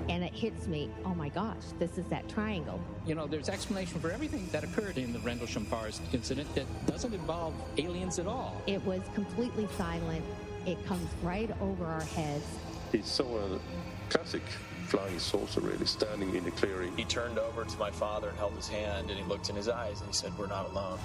And it hits me, oh my gosh, this is that triangle. You know, there's explanation for everything that occurred in the Rendlesham Forest incident that doesn't involve aliens at all. It was completely silent. It comes right over our heads. He saw a classic flying saucer really standing in the clearing. He turned over to my father and held his hand, and he looked in his eyes and he said, "We're not alone."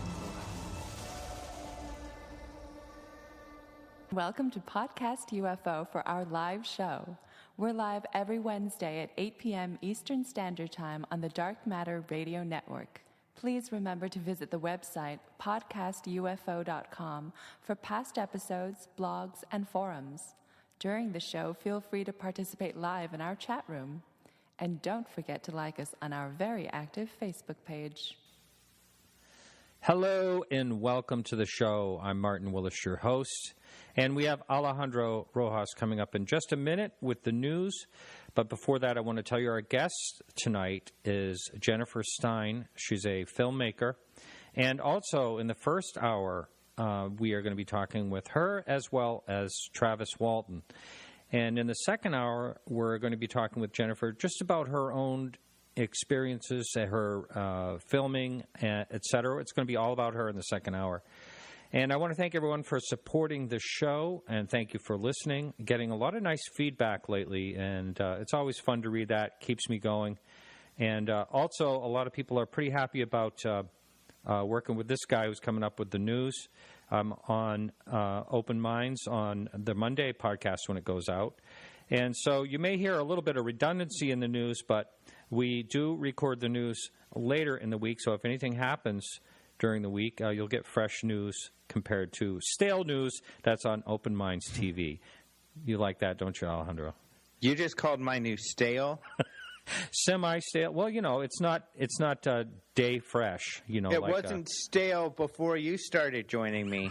Welcome to Podcast UFO for our live show. We're live every Wednesday at 8 p.m. Eastern Standard Time on the Dark Matter Radio Network. Please remember to visit the website podcastufo.com for past episodes, blogs, and forums. During the show, feel free to participate live in our chat room. And don't forget to like us on our very active Facebook page. Hello and welcome to the show. I'm Martin Willis, your host. And we have Alejandro Rojas coming up in just a minute with the news. But before that, I want to tell you our guest tonight is Jennifer Stein. She's a filmmaker. And also in the first hour, we are going to be talking with her as well as Travis Walton. And in the second hour, we're going to be talking with Jennifer just about her own experiences, her filming, et cetera. It's going to be all about her in the second hour. And I want to thank everyone for supporting the show, and thank you for listening. Getting a lot of nice feedback lately, and it's always fun to read that. Keeps me going. And also, a lot of people are pretty happy about working with this guy who's coming up with the news on Open Minds on the Monday podcast when it goes out. And so you may hear a little bit of redundancy in the news, but we do record the news later in the week, so if anything happens during the week, you'll get fresh news compared to stale news that's on Open Minds TV. You like that, don't you, Alejandro? You just called my news stale? Semi-stale. Well, you know, it's not day fresh. You know, it wasn't stale before you started joining me.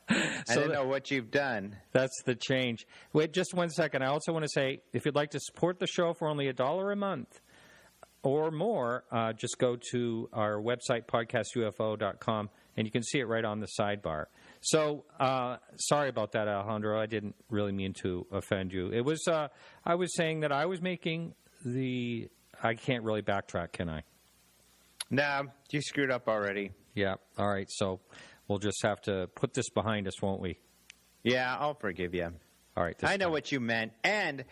I don't know what you've done. That's the change. Wait, just 1 second. I also want to say, if you'd like to support the show for only $1 a month or more, just go to our website, podcastufo.com, and you can see it right on the sidebar. So, sorry about that, Alejandro. I didn't really mean to offend you. It was, I was saying that I was making I can't really backtrack, can I? Nah, you screwed up already. Yeah, all right. So we'll just have to put this behind us, won't we? Yeah, I'll forgive you. All right. I know what you meant, and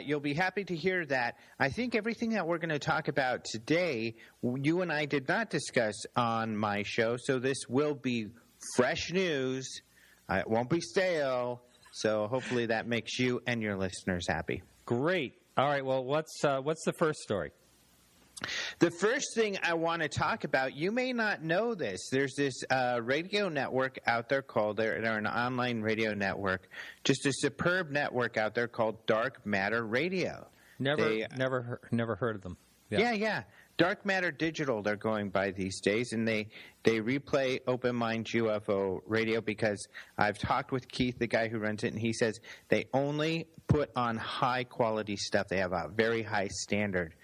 you'll be happy to hear that. I think everything that we're going to talk about today, you and I did not discuss on my show, so this will be fresh news. It won't be stale, so hopefully that makes you and your listeners happy. Great. All right, well, what's the first story? The first thing I want to talk about, you may not know this. There's this radio network out there called, they're an online radio network, just a superb network out there called Dark Matter Radio. Never heard of them. Yeah. Dark Matter Digital, they're going by these days, and they replay Open Mind UFO Radio because I've talked with Keith, the guy who runs it, and he says they only put on high-quality stuff. They have a very high standard.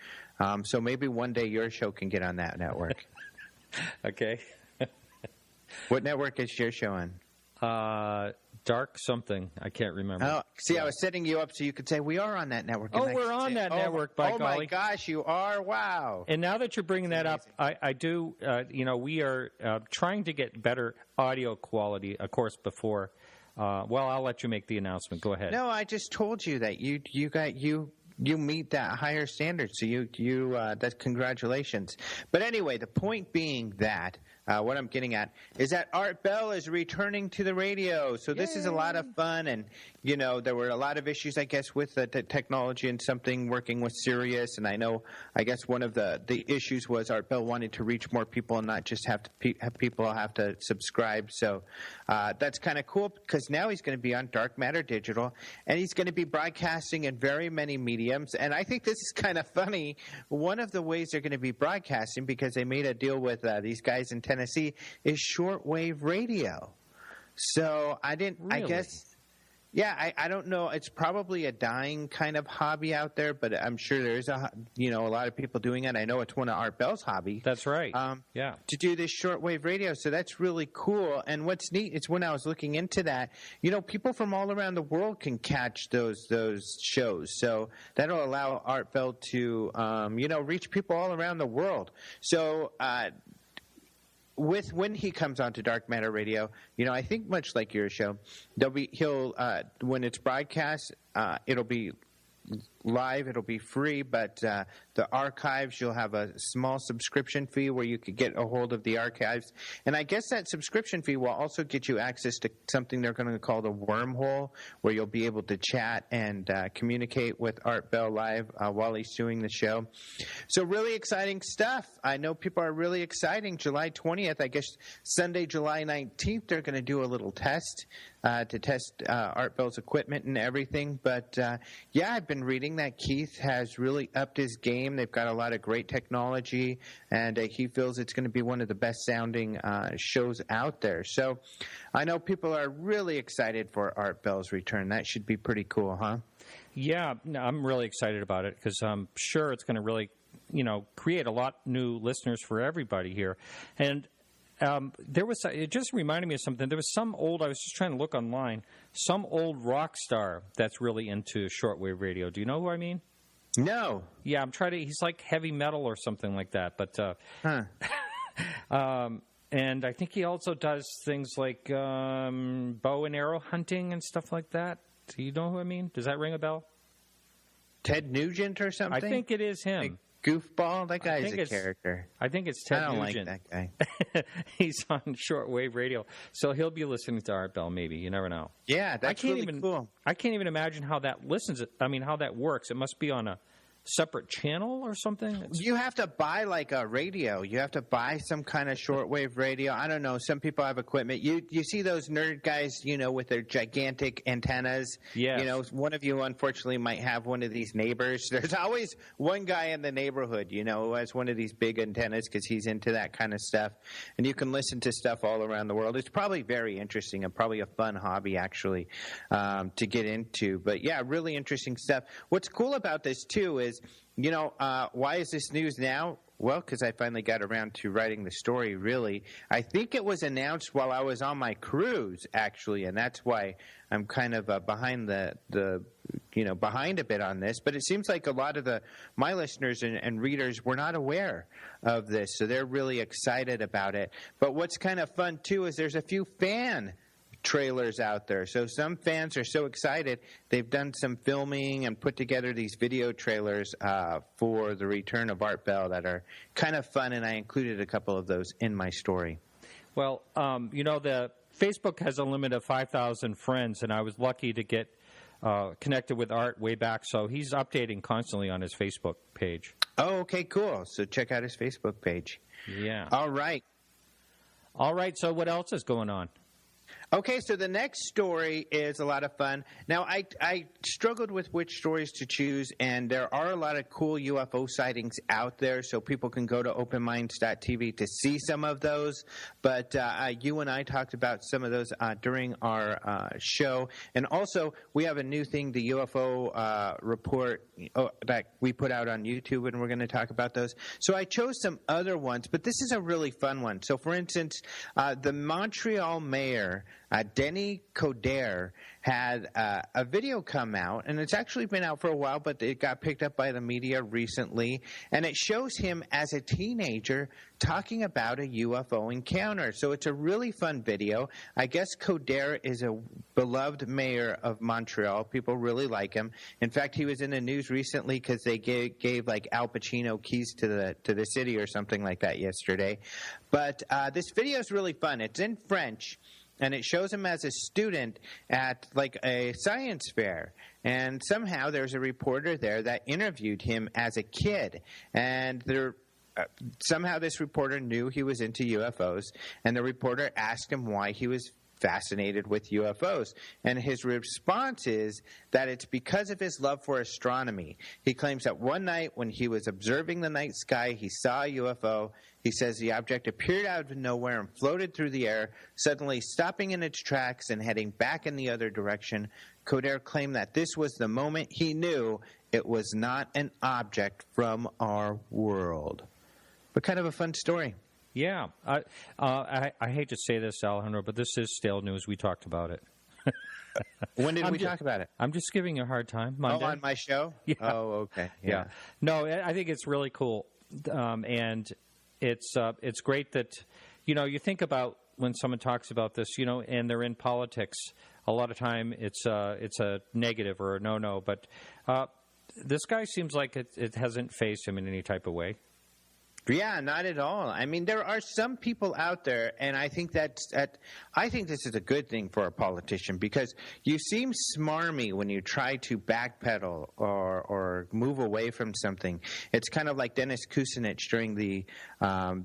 So maybe one day your show can get on that network. Okay. What network is your show on? Dark something. I can't remember. Oh, see, I was setting you up so you could say, we are on that network. Oh, we're on that network, by golly. Oh, my gosh, you are? Wow. And now that you're bringing that up, I do, we are trying to get better audio quality, of course, before. I'll let you make the announcement. Go ahead. No, I just told you that you meet that higher standard, so that's congratulations. But anyway, the point being that what I'm getting at is that Art Bell is returning to the radio. So this is a lot of fun, and there were a lot of issues, I guess, with the technology and something working with Sirius. And I guess one of the issues was Art Bell wanted to reach more people and not just have people have to subscribe. So that's kind of cool because now he's going to be on Dark Matter Digital, and he's going to be broadcasting in very many mediums. And I think this is kind of funny. One of the ways they're going to be broadcasting, because they made a deal with these guys in Tennessee, is shortwave radio. So I guess. Yeah, I don't know. It's probably a dying kind of hobby out there, but I'm sure there's a lot of people doing it. I know it's one of Art Bell's hobbies. That's right. Yeah. To do this shortwave radio. So that's really cool. And what's neat is when I was looking into that, people from all around the world can catch those shows. So that'll allow Art Bell to, reach people all around the world. So, when he comes on to Dark Matter Radio, I think much like your show, when it's broadcast, it'll be live, it'll be free, but the archives, you'll have a small subscription fee where you could get a hold of the archives. And I guess that subscription fee will also get you access to something they're going to call the wormhole, where you'll be able to chat and communicate with Art Bell live while he's doing the show. So really exciting stuff. I know people are really exciting. July 20th, I guess Sunday, July 19th, they're going to do a little test to test Art Bell's equipment and everything. But, I've been reading that Keith has really upped his game. They've got a lot of great technology, and he feels it's going to be one of the best sounding shows out there. So I know people are really excited for Art Bell's return. That should be pretty cool, huh? Yeah, I'm really excited about it because I'm sure it's going to really, create a lot new listeners for everybody here. And it just reminded me of something. There was I was just trying to look online, some old rock star that's really into shortwave radio. Do you know who I mean? No. Yeah, he's like heavy metal or something like that. But, and I think he also does things like bow and arrow hunting and stuff like that. Do you know who I mean? Does that ring a bell? Ted Nugent or something? I think it is him. Goofball? That guy's a character. I think it's Ted Nugent. I don't like that guy. He's on shortwave radio. So he'll be listening to Art Bell, maybe. You never know. Yeah, that's really cool. I can't even imagine how that how that works. It must be on a separate channel or something? You have to buy like a radio. You have to buy some kind of shortwave radio. I don't know. Some people have equipment. You see those nerd guys, with their gigantic antennas. Yeah. One of you unfortunately might have one of these neighbors. There's always one guy in the neighborhood, who has one of these big antennas because he's into that kind of stuff. And you can listen to stuff all around the world. It's probably very interesting and probably a fun hobby actually to get into. But yeah, really interesting stuff. What's cool about this too is, why is this news now? Well, because I finally got around to writing the story, really. I think it was announced while I was on my cruise, actually, and that's why I'm kind of behind behind a bit on this. But it seems like a lot of my listeners and readers were not aware of this, so they're really excited about it. But what's kind of fun, too, is there's a few fan trailers out there. So some fans are so excited, they've done some filming and put together these video trailers for the return of Art Bell that are kind of fun, and I included a couple of those in my story. Well, the Facebook has a limit of 5,000 friends, and I was lucky to get connected with Art way back, so he's updating constantly on his Facebook page. Oh, okay, cool. So check out his Facebook page. Yeah. All right, so what else is going on? Okay, so the next story is a lot of fun. Now, I struggled with which stories to choose, and there are a lot of cool UFO sightings out there, so people can go to openminds.tv to see some of those. But you and I talked about some of those during our show. And also, we have a new thing, the UFO report that we put out on YouTube, and we're going to talk about those. So I chose some other ones, but this is a really fun one. So, for instance, the Montreal mayor, Denis Coderre, had a video come out, and it's actually been out for a while, but it got picked up by the media recently, and it shows him as a teenager talking about a UFO encounter. So it's a really fun video. I guess Coderre is a beloved mayor of Montreal. People really like him. In fact, he was in the news recently because they gave like Al Pacino keys to the city or something like that yesterday. But this video is really fun. It's in French. And it shows him as a student at like a science fair. And somehow there's a reporter there that interviewed him as a kid. And somehow this reporter knew he was into UFOs. And the reporter asked him why he was fascinated with UFOs. And his response is that it's because of his love for astronomy. He claims that one night when he was observing the night sky, he saw a UFO. He says the object appeared out of nowhere and floated through the air, suddenly stopping in its tracks and heading back in the other direction. Coderre claimed that this was the moment he knew it was not an object from our world. But kind of a fun story. Yeah. I hate to say this, Alejandro, but this is stale news. We talked about it. When did we talk about it? I'm just giving you a hard time. Monday. Oh, on my show? Yeah. Oh, okay. Yeah. No, I think it's really cool. And it's great that, you think about when someone talks about this, and they're in politics, a lot of time it's a negative or a no. But this guy seems like it hasn't phased him in any type of way. Yeah, not at all. I mean, there are some people out there, and I think I think this is a good thing for a politician because you seem smarmy when you try to backpedal or move away from something. It's kind of like Dennis Kucinich during the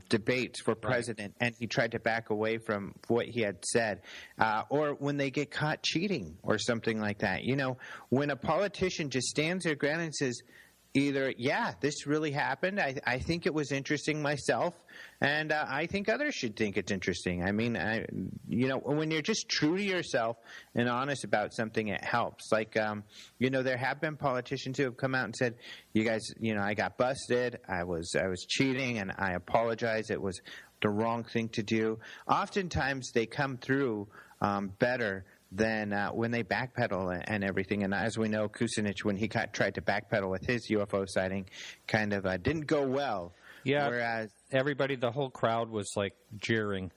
debates for president, right. And he tried to back away from what he had said, or when they get caught cheating or something like that. When a politician just stands their ground and says, either, yeah, this really happened. I think it was interesting myself, and I think others should think it's interesting. I mean, when you're just true to yourself and honest about something, it helps. Like, there have been politicians who have come out and said, "You guys, I got busted. I was cheating, and I apologize. It was the wrong thing to do." Oftentimes, they come through better than when they backpedal and everything. And as we know, Kucinich, when he tried to backpedal with his UFO sighting, kind of didn't go well. Yeah, whereas the whole crowd was like jeering.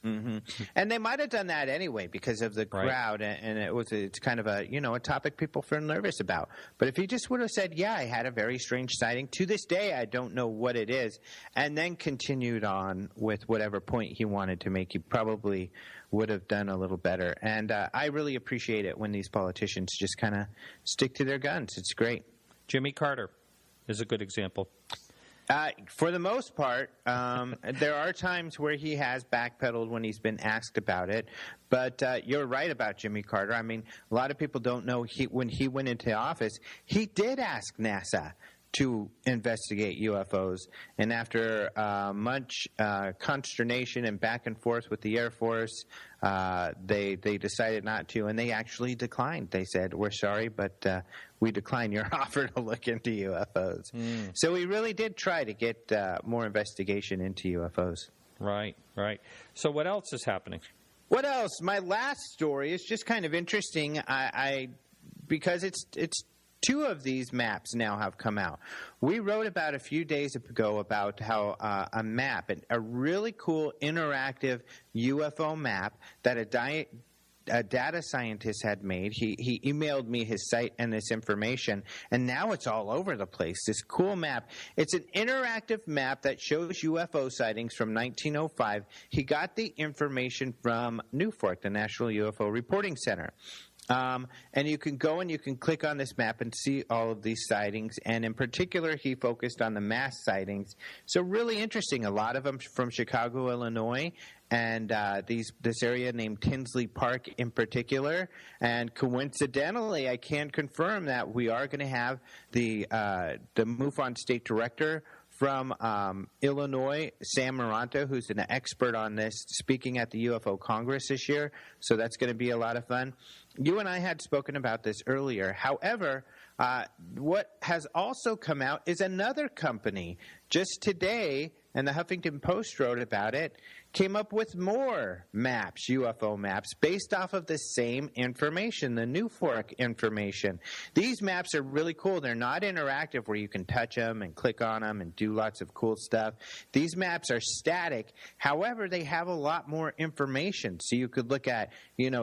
Mm-hmm. And they might have done that anyway because of the crowd, right. And it's kind of a topic people feel nervous about. But if he just would have said, "Yeah, I had a very strange sighting. To this day, I don't know what it is," and then continued on with whatever point he wanted to make, he probably would have done a little better. And I really appreciate it when these politicians just kind of stick to their guns. It's great. Jimmy Carter is a good example. For the most part, there are times where he has backpedaled when he's been asked about it. But you're right about Jimmy Carter. I mean, a lot of people don't know when he went into office, he did ask NASA to investigate UFOs. And after much consternation and back and forth with the Air Force, they decided not to, and they actually declined. They said, "We're sorry, but we decline your offer to look into UFOs." So we really did try to get more investigation into UFOs. Right. So what else is happening? What else? My last story is just kind of interesting. Because it's two of these maps now have come out. We wrote about a few days ago about how a map, a really cool interactive UFO map that a data scientist had made. He emailed me his site and this information, and now it's all over the place. This cool map. It's an interactive map that shows UFO sightings from 1905. He got the information from NUFORC, the National UFO Reporting Center. And you can go and you can click on this map and see all of these sightings. And in particular, he focused on the mass sightings. So really interesting. A lot of them from Chicago, Illinois, and this area named Tinsley Park in particular. And coincidentally, I can confirm that we are going to have the MUFON State Director from Illinois, Sam Maranta, who's an expert on this, speaking at the UFO Congress this year. So that's going to be a lot of fun. You and I had spoken about this earlier. However, what has also come out is another company just today, and the Huffington Post wrote about it, came up with more maps, UFO maps, based off of the same information, the NUFORC information. These maps are really cool. They're not interactive where you can touch them and click on them and do lots of cool stuff. These maps are static. However, they have a lot more information. So you could look at,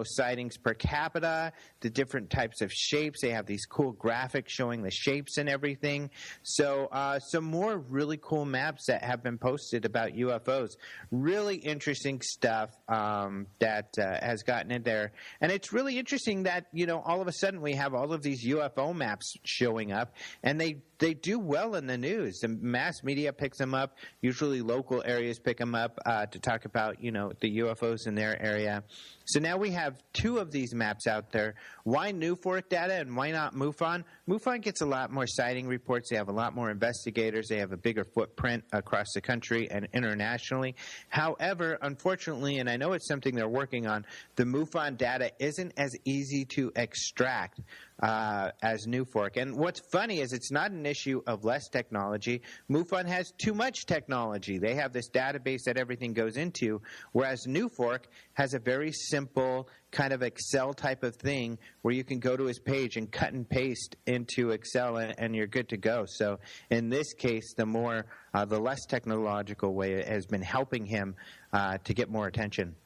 sightings per capita, the different types of shapes. They have these cool graphics showing the shapes and everything. So some more really cool maps that have been posted about UFOs. Really interesting stuff that has gotten in there. And it's really interesting that, all of a sudden we have all of these UFO maps showing up, and they do well in the news. The mass media picks them up. Usually local areas pick them up to talk about, the UFOs in their area. So now we have 2 of these maps out there. Why NUFORC data and why not MUFON? MUFON gets a lot more sighting reports. They have a lot more investigators. They have a bigger footprint across the country and internationally. However, unfortunately, and I know it's something they're working on, the MUFON data isn't as easy to extract as NUFORC. And what's funny is it's not an issue of less technology. MUFON has too much technology. They have this database that everything goes into, whereas NUFORC has a very simple kind of Excel type of thing where you can go to his page and cut and paste into Excel and you're good to go. So in this case, the less technological way has been helping him to get more attention.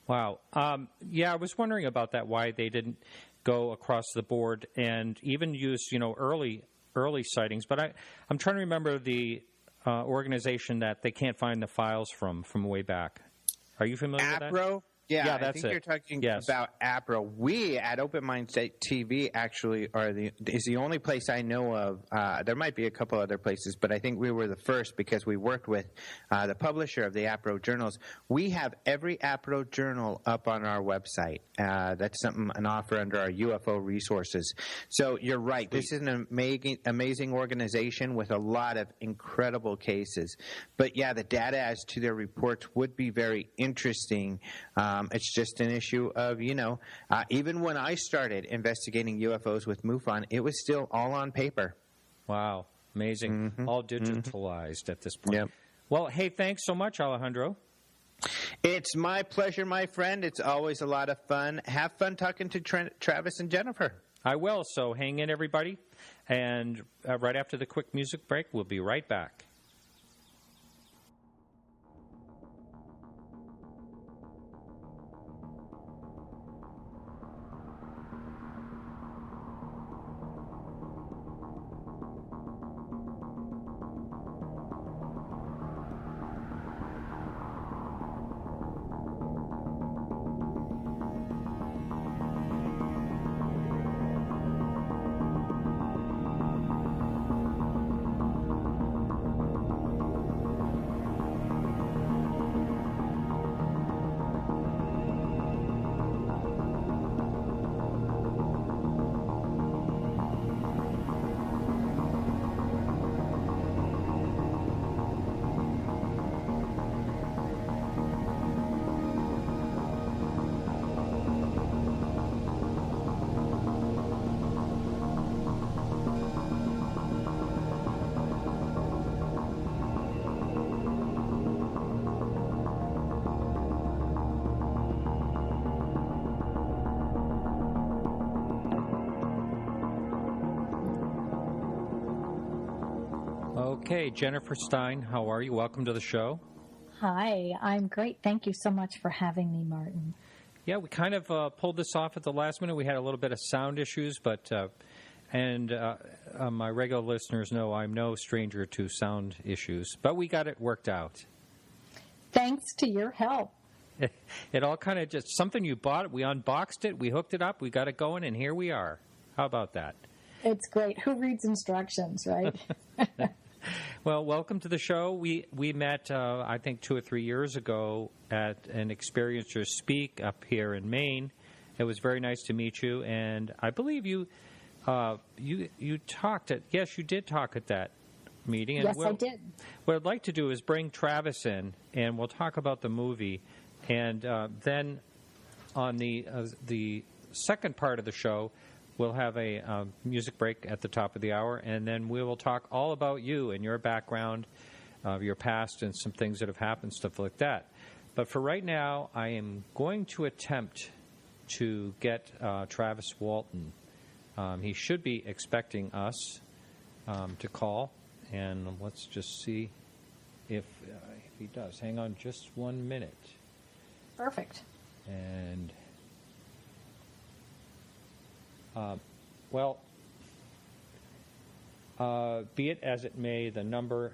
Wow. Yeah, I was wondering about that, why they didn't go across the board and even use, early sightings. But I'm trying to remember the organization that they can't find the files from way back. Are you familiar with that? APRO? Yeah, that's I think it. you're talking Yes. about APRO. We at Open Mind State TV actually is the only place I know of. There might be a couple other places, but I think we were the first because we worked with the publisher of the APRO journals. We have every APRO journal up on our website. That's an offer under our UFO resources. So you're right. This is an amazing organization with a lot of incredible cases. But yeah, the data as to their reports would be very interesting. It's just an issue of, even when I started investigating UFOs with MUFON, it was still all on paper. Wow. Amazing. Mm-hmm. All digitalized at this point. Yep. Well, hey, thanks so much, Alejandro. It's my pleasure, my friend. It's always a lot of fun. Have fun talking to Travis and Jennifer. I will. So hang in, everybody. And right after the quick music break, we'll be right back. Okay, Jennifer Stein, how are you? Welcome to the show. Hi, I'm great. Thank you so much for having me, Martin. Yeah, we kind of pulled this off at the last minute. We had a little bit of sound issues, but my regular listeners know I'm no stranger to sound issues, but we got it worked out. Thanks to your help. It all kind of just something you bought. We unboxed it, we hooked it up, we got it going, and here we are. How about that? It's great. Who reads instructions, right? Well, welcome to the show. We met, I think, 2 or 3 years ago at an Experiencers Speak up here in Maine. It was very nice to meet you, and I believe you talked at. Yes, you did talk at that meeting. And yes, I did. What I'd like to do is bring Travis in, and we'll talk about the movie, and then on the second part of the show, we'll have a music break at the top of the hour, and then we will talk all about you and your background, your past, and some things that have happened, stuff like that. But for right now, I am going to attempt to get Travis Walton. He should be expecting us to call, and let's just see if he does. Hang on just 1 minute. Perfect. And... be it as it may, the number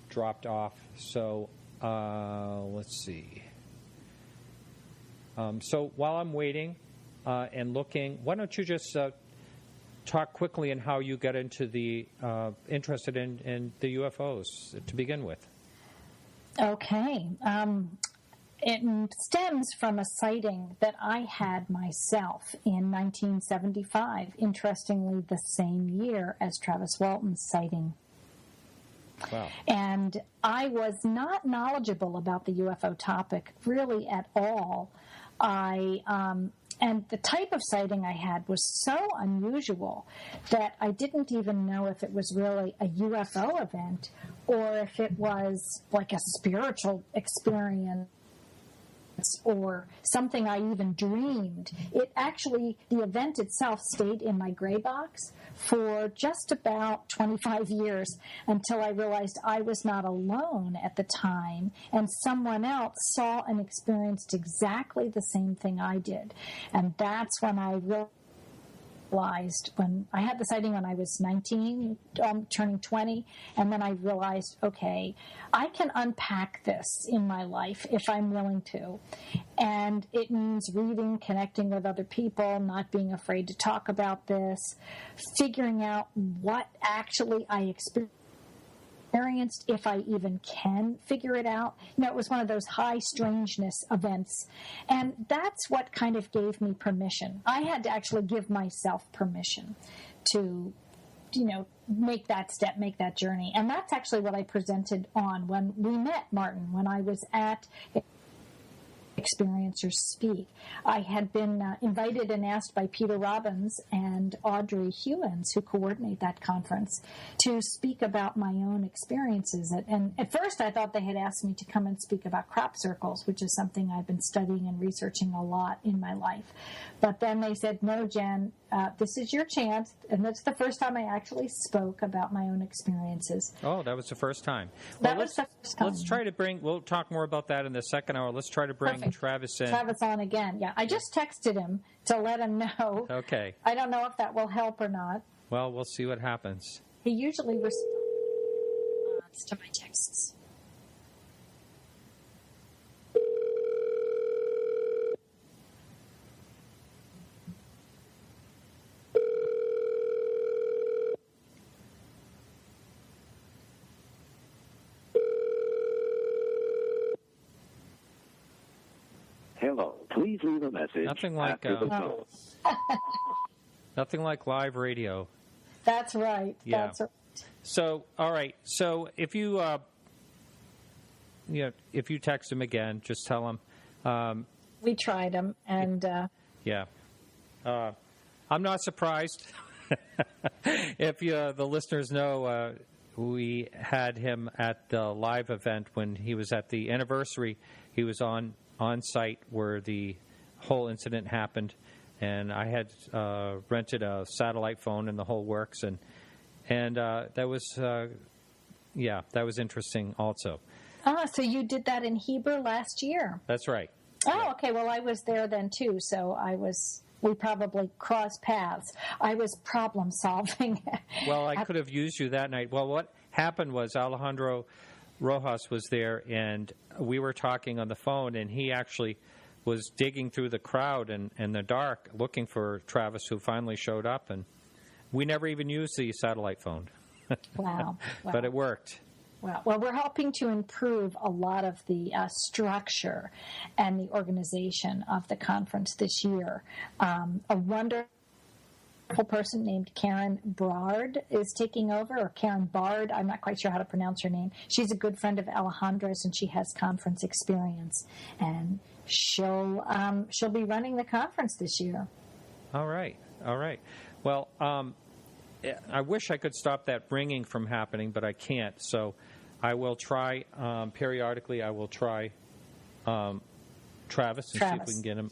dropped off, so let's see. So while I'm waiting and looking, why don't you just talk quickly on how you get into the interested in the UFOs to begin with? Okay. It stems from a sighting that I had myself in 1975, interestingly the same year as Travis Walton's sighting. Wow. And I was not knowledgeable about the UFO topic really at all. And the type of sighting I had was so unusual that I didn't even know if it was really a UFO event or if it was like a spiritual experience or something I even dreamed. It actually, the event itself stayed in my gray box for just about 25 years until I realized I was not alone at the time and someone else saw and experienced exactly the same thing I did. And that's when I realized, when I had the sighting when I was 19, turning 20, and then I realized, okay, I can unpack this in my life if I'm willing to. And it means reading, connecting with other people, not being afraid to talk about this, figuring out what actually I experienced, if I even can figure it out. You know, it was one of those high strangeness events. And that's what kind of gave me permission. I had to actually give myself permission to, make that step, make that journey. And that's actually what I presented on when we met, Martin, when I was at Experiencers Speak. I had been invited and asked by Peter Robbins and Audrey Hewins, who coordinate that conference, to speak about my own experiences. And at first I thought they had asked me to come and speak about crop circles, which is something I've been studying and researching a lot in my life. But then they said, no, Jen, this is your chance. And that's the first time I actually spoke about my own experiences. Oh, that was the first time. That was the first time. Let's try to we'll talk more about that in the second hour. Let's try to bring Perfect. Travis in. Travis on again. Yeah, I just texted him to let him know. Okay. I don't know if that will help or not. Well, we'll see what happens. He usually responds to my texts. Hello. Please leave a message. Nothing like after the tone. nothing like live radio. That's right. Yeah. That's right. So, all right. So, if you if you text him again, just tell him. We tried him, and Yeah. I'm not surprised. If the listeners know, we had him at the live event when he was at the anniversary. He was on site where the whole incident happened, and I had rented a satellite phone and the whole works, and that was that was interesting also. so you did that in Heber last year. That's right. Oh, okay. Well, I was there then too, so we probably crossed paths. I was problem solving. Well, I could have used you that night. Well, what happened was Alejandro Rojas was there, and we were talking on the phone, and he actually was digging through the crowd in the dark looking for Travis, who finally showed up, and we never even used the satellite phone. Wow. But it worked. Well, we're helping to improve a lot of the structure and the organization of the conference this year. A wonderful person named Karen Bard is taking over, or Karen Bard. I'm not quite sure how to pronounce her name. She's a good friend of Alejandra's, and she has conference experience, and she'll be running the conference this year. All right. Well, I wish I could stop that ringing from happening, but I can't. So I will try periodically. I will try Travis and see if we can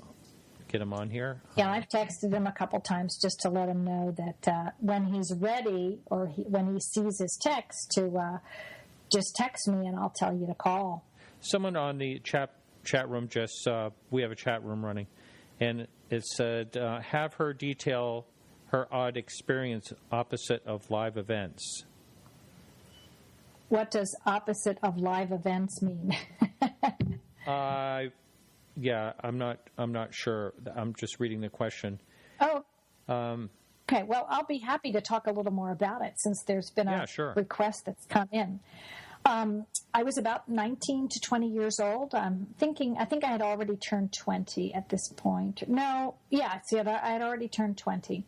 get him on here. Yeah, I've texted him a couple times just to let him know that when he's ready, or when he sees his text, to just text me and I'll tell you to call. Someone on the chat room just we have a chat room running, and it said have her detail her odd experience opposite of live events. what does opposite of live events mean? Yeah, I'm not sure. I'm just reading the question. Oh. Okay. Well, I'll be happy to talk a little more about it since there's been a request that's come in. I was about 19 to 20 years old. I think I had already turned 20 at this point. I had already turned 20.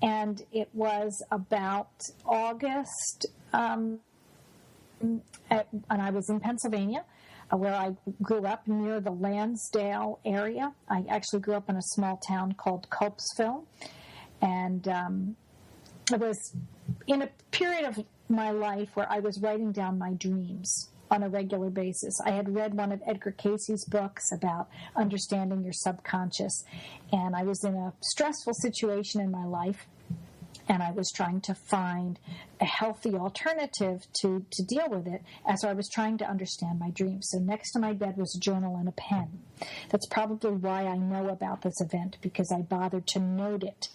And it was about August, and I was in Pennsylvania, where I grew up near the Lansdale area. I actually grew up in a small town called Culpsville. And I was in a period of my life where I was writing down my dreams on a regular basis. I had read one of Edgar Cayce's books about understanding your subconscious, and I was in a stressful situation in my life, and I was trying to find a healthy alternative to deal with it as I was trying to understand my dreams. So next to my bed was a journal and a pen. That's probably why I know about this event, because I bothered to note it.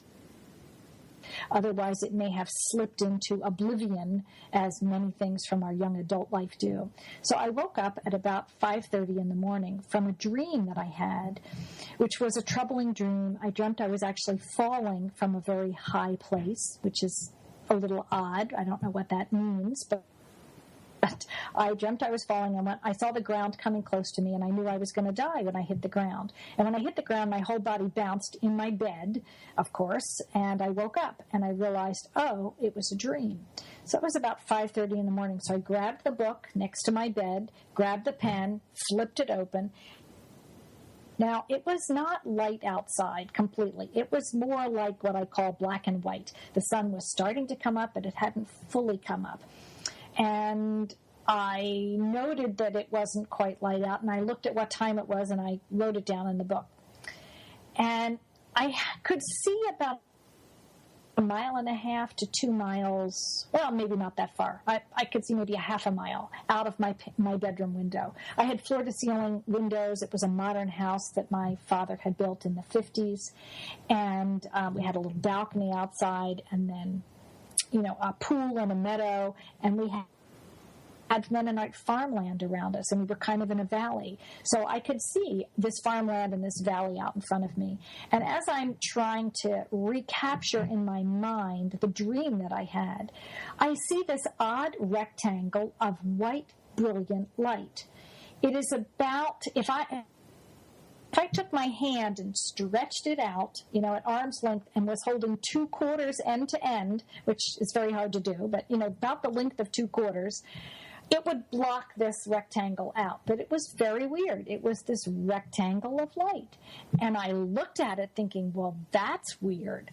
Otherwise, it may have slipped into oblivion, as many things from our young adult life do. So I woke up at about 5:30 in the morning from a dream that I had, which was a troubling dream. I dreamt I was actually falling from a very high place, which is a little odd. I don't know what that means, but I dreamt I was falling, and I saw the ground coming close to me, and I knew I was going to die when I hit the ground. And when I hit the ground, my whole body bounced in my bed, of course, and I woke up, and I realized, oh, it was a dream. So it was about 5:30 in the morning. So I grabbed the book next to my bed, grabbed the pen, flipped it open. Now, it was not light outside completely. It was more like what I call black and white. The sun was starting to come up, but it hadn't fully come up. And I noted that it wasn't quite light out, and I looked at what time it was, and I wrote it down in the book. And I could see about 1.5 to 2 miles, well, maybe not that far. I could see maybe a half a mile out of my bedroom window. I had floor-to-ceiling windows. It was a modern house that my father had built in the 50s, and we had a little balcony outside, and then a pool and a meadow, and we had Mennonite farmland around us, and we were kind of in a valley. So I could see this farmland and this valley out in front of me. And as I'm trying to recapture in my mind the dream that I had, I see this odd rectangle of white, brilliant light. It is about, if I took my hand and stretched it out, at arm's length, and was holding 2 quarters end to end, which is very hard to do, but, about the length of 2 quarters, it would block this rectangle out. But it was very weird. It was this rectangle of light. And I looked at it thinking, well, that's weird.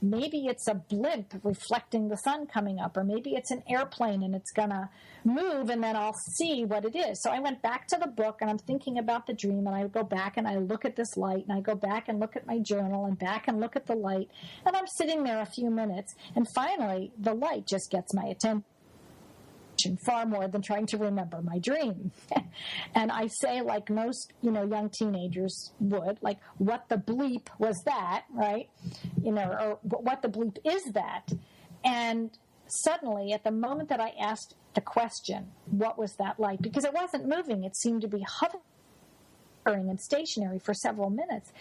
Maybe it's a blimp reflecting the sun coming up, or maybe it's an airplane and it's going to move, and then I'll see what it is. So I went back to the book, and I'm thinking about the dream, and I go back and I look at this light, and I go back and look at my journal, and back and look at the light, and I'm sitting there a few minutes, and finally the light just gets my attention far more than trying to remember my dream. And I say, like most, young teenagers would, like, what the bleep was that, right? Or what the bleep is that? And suddenly, at the moment that I asked the question, what was that like? Because it wasn't moving. It seemed to be hovering and stationary for several minutes.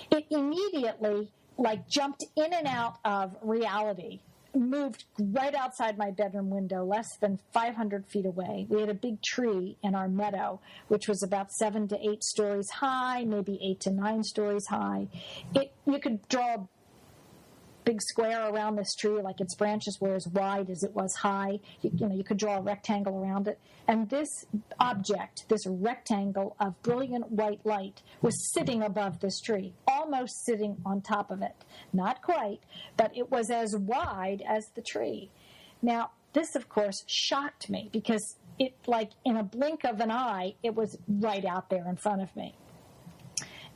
It immediately, jumped in and out of reality, moved right outside my bedroom window, less than 500 feet away. We had a big tree in our meadow, which was about 7 to 8 stories high, maybe 8 to 9 stories high. You could draw a big square around this tree, like its branches were as wide as it was high. You could draw a rectangle around it. And this object, this rectangle of brilliant white light, was sitting above this tree, almost sitting on top of it. Not quite, but it was as wide as the tree. Now, this, of course, shocked me, because it, in a blink of an eye, it was right out there in front of me.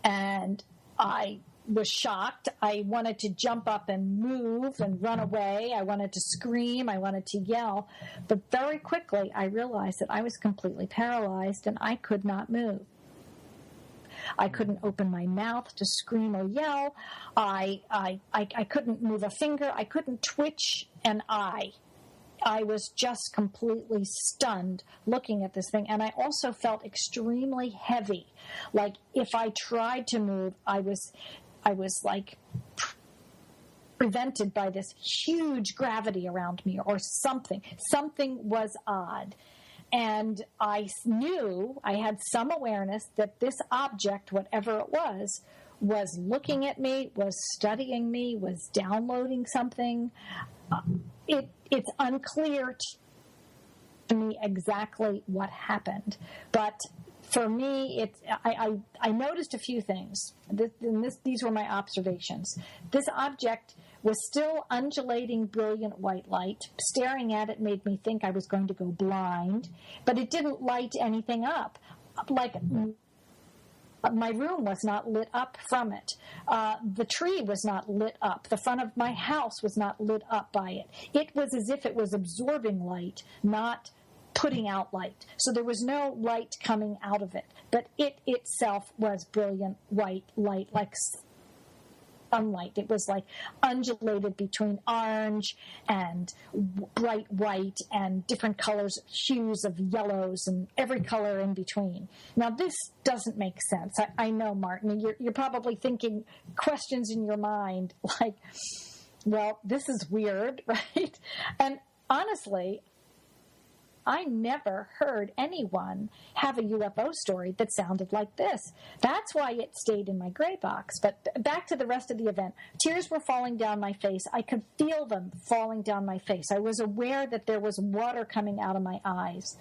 And I was shocked. I wanted to jump up and move and run away. I wanted to scream. I wanted to yell. But very quickly, I realized that I was completely paralyzed and I could not move. I couldn't open my mouth to scream or yell. I couldn't move a finger. I couldn't twitch an eye. I was just completely stunned looking at this thing. And I also felt extremely heavy. Like if I tried to move, I was like prevented by this huge gravity around me or something. Something was odd. And I knew, I had some awareness that this object, whatever it was looking at me, was studying me, was downloading something. It's unclear to me exactly what happened. But for me, I noticed a few things. These were my observations. This object was still undulating brilliant white light. Staring at it made me think I was going to go blind, but it didn't light anything up. Like my room was not lit up from it. The tree was not lit up. The front of my house was not lit up by it. It was as if it was absorbing light, not putting out light. So there was no light coming out of it. But it itself was brilliant white light, like sunlight. It was like undulated between orange and bright white and different colors, hues of yellows and every color in between. Now, this doesn't make sense. I know, Martin. You're probably thinking questions in your mind like, well, this is weird, right? And honestly, I never heard anyone have a UFO story that sounded like this. That's why it stayed in my gray box. But back to the rest of the event. Tears were falling down my face. I could feel them falling down my face. I was aware that there was water coming out of my eyes.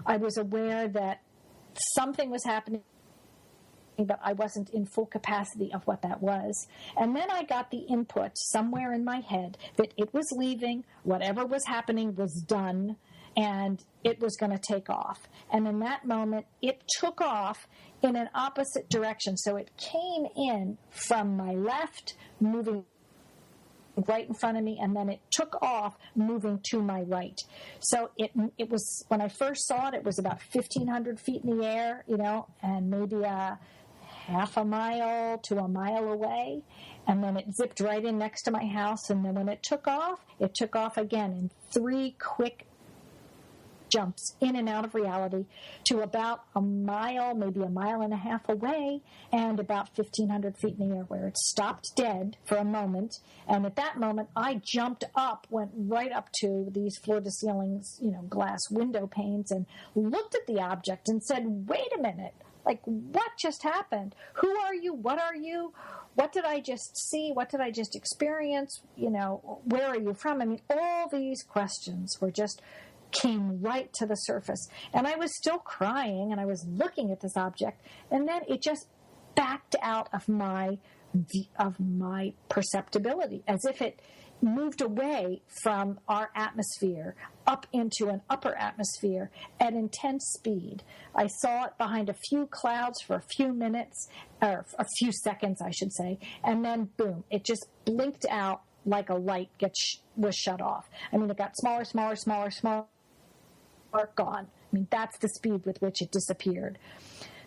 I was aware that something was happening, but I wasn't in full capacity of what that was. And then I got the input somewhere in my head that it was leaving, whatever was happening was done, and it was going to take off. And in that moment, it took off in an opposite direction. So it came in from my left, moving right in front of me, and then it took off, moving to my right. So it was, when I first saw it, it was about 1,500 feet in the air, and maybe half a mile to a mile away. And then it zipped right in next to my house. And then when it took off again in 3 quick jumps in and out of reality to about a mile, maybe a mile and a half away, and about 1,500 feet in the air, where it stopped dead for a moment. And at that moment, I jumped up, went right up to these floor-to-ceiling, glass window panes, and looked at the object and said, wait a minute, like, what just happened? Who are you? What are you? What did I just see? What did I just experience? Where are you from? I mean, all these questions came right to the surface. And I was still crying, and I was looking at this object, and then it just backed out of my perceptibility, as if it moved away from our atmosphere up into an upper atmosphere at intense speed. I saw it behind a few clouds for a few minutes, or a few seconds, I should say, and then boom, it just blinked out like a light was shut off. I mean, it got smaller, gone. I mean, that's the speed with which it disappeared.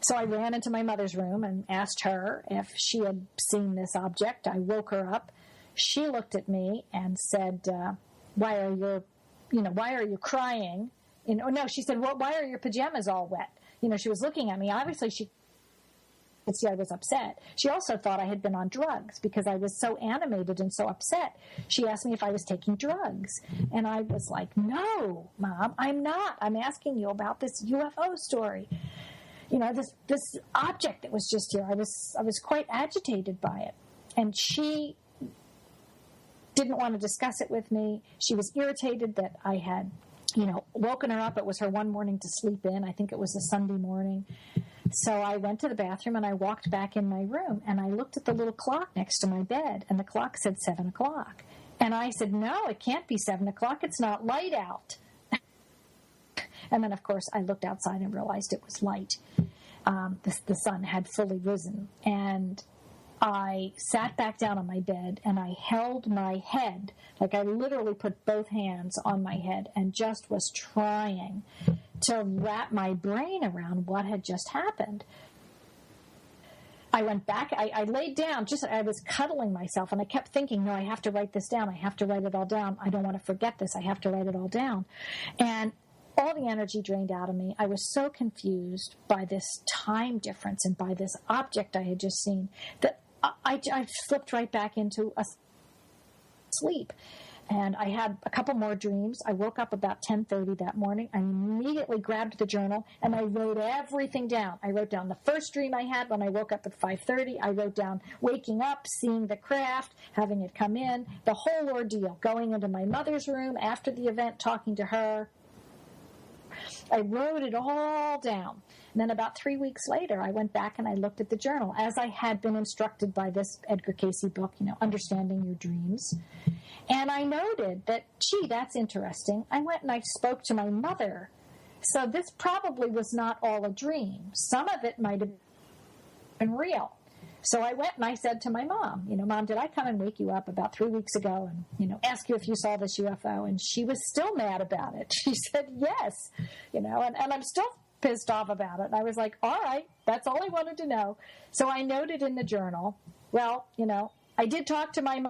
So I ran into my mother's room and asked her if she had seen this object. I woke her up. She looked at me and said, why are you crying? No, she said, well, why are your pajamas all wet? She was looking at me. Obviously, she could see I was upset. She also thought I had been on drugs because I was so animated and so upset. She asked me if I was taking drugs. And I was like, no, Mom, I'm not. I'm asking you about this UFO story. This object that was just here. I was quite agitated by it. And she didn't want to discuss it with me. She was irritated that I had, woken her up. It was her one morning to sleep in. I think it was a Sunday morning. So I went to the bathroom and I walked back in my room and I looked at the little clock next to my bed, and the clock said 7 o'clock. And I said, no, it can't be 7 o'clock. It's not light out. And then, of course, I looked outside and realized it was light. The sun had fully risen. And I sat back down on my bed and I held my head, like I literally put both hands on my head and just was trying to wrap my brain around what had just happened. I went back, I laid down, I was cuddling myself, and I kept thinking, no, I have to write this down. I have to write it all down. I don't want to forget this. I have to write it all down. And all the energy drained out of me. I was so confused by this time difference and by this object I had just seen that I slipped right back into a sleep. And I had a couple more dreams. I woke up about 10:30 that morning. I immediately grabbed the journal and I wrote everything down. I wrote down the first dream I had when I woke up at 5:30. I wrote down waking up, seeing the craft, having it come in, the whole ordeal, going into my mother's room after the event, talking to her. I wrote it all down. And then about 3 weeks later, I went back and I looked at the journal as I had been instructed by this Edgar Cayce book, Understanding Your Dreams. And I noted that, gee, that's interesting. I went and I spoke to my mother. So this probably was not all a dream. Some of it might have been real. So I went and I said to my mom, Mom, did I come and wake you up about 3 weeks ago and, ask you if you saw this UFO? And she was still mad about it. She said, yes, and I'm still pissed off about it. And I was like, all right, that's all I wanted to know. So I noted in the journal, well, I did talk to my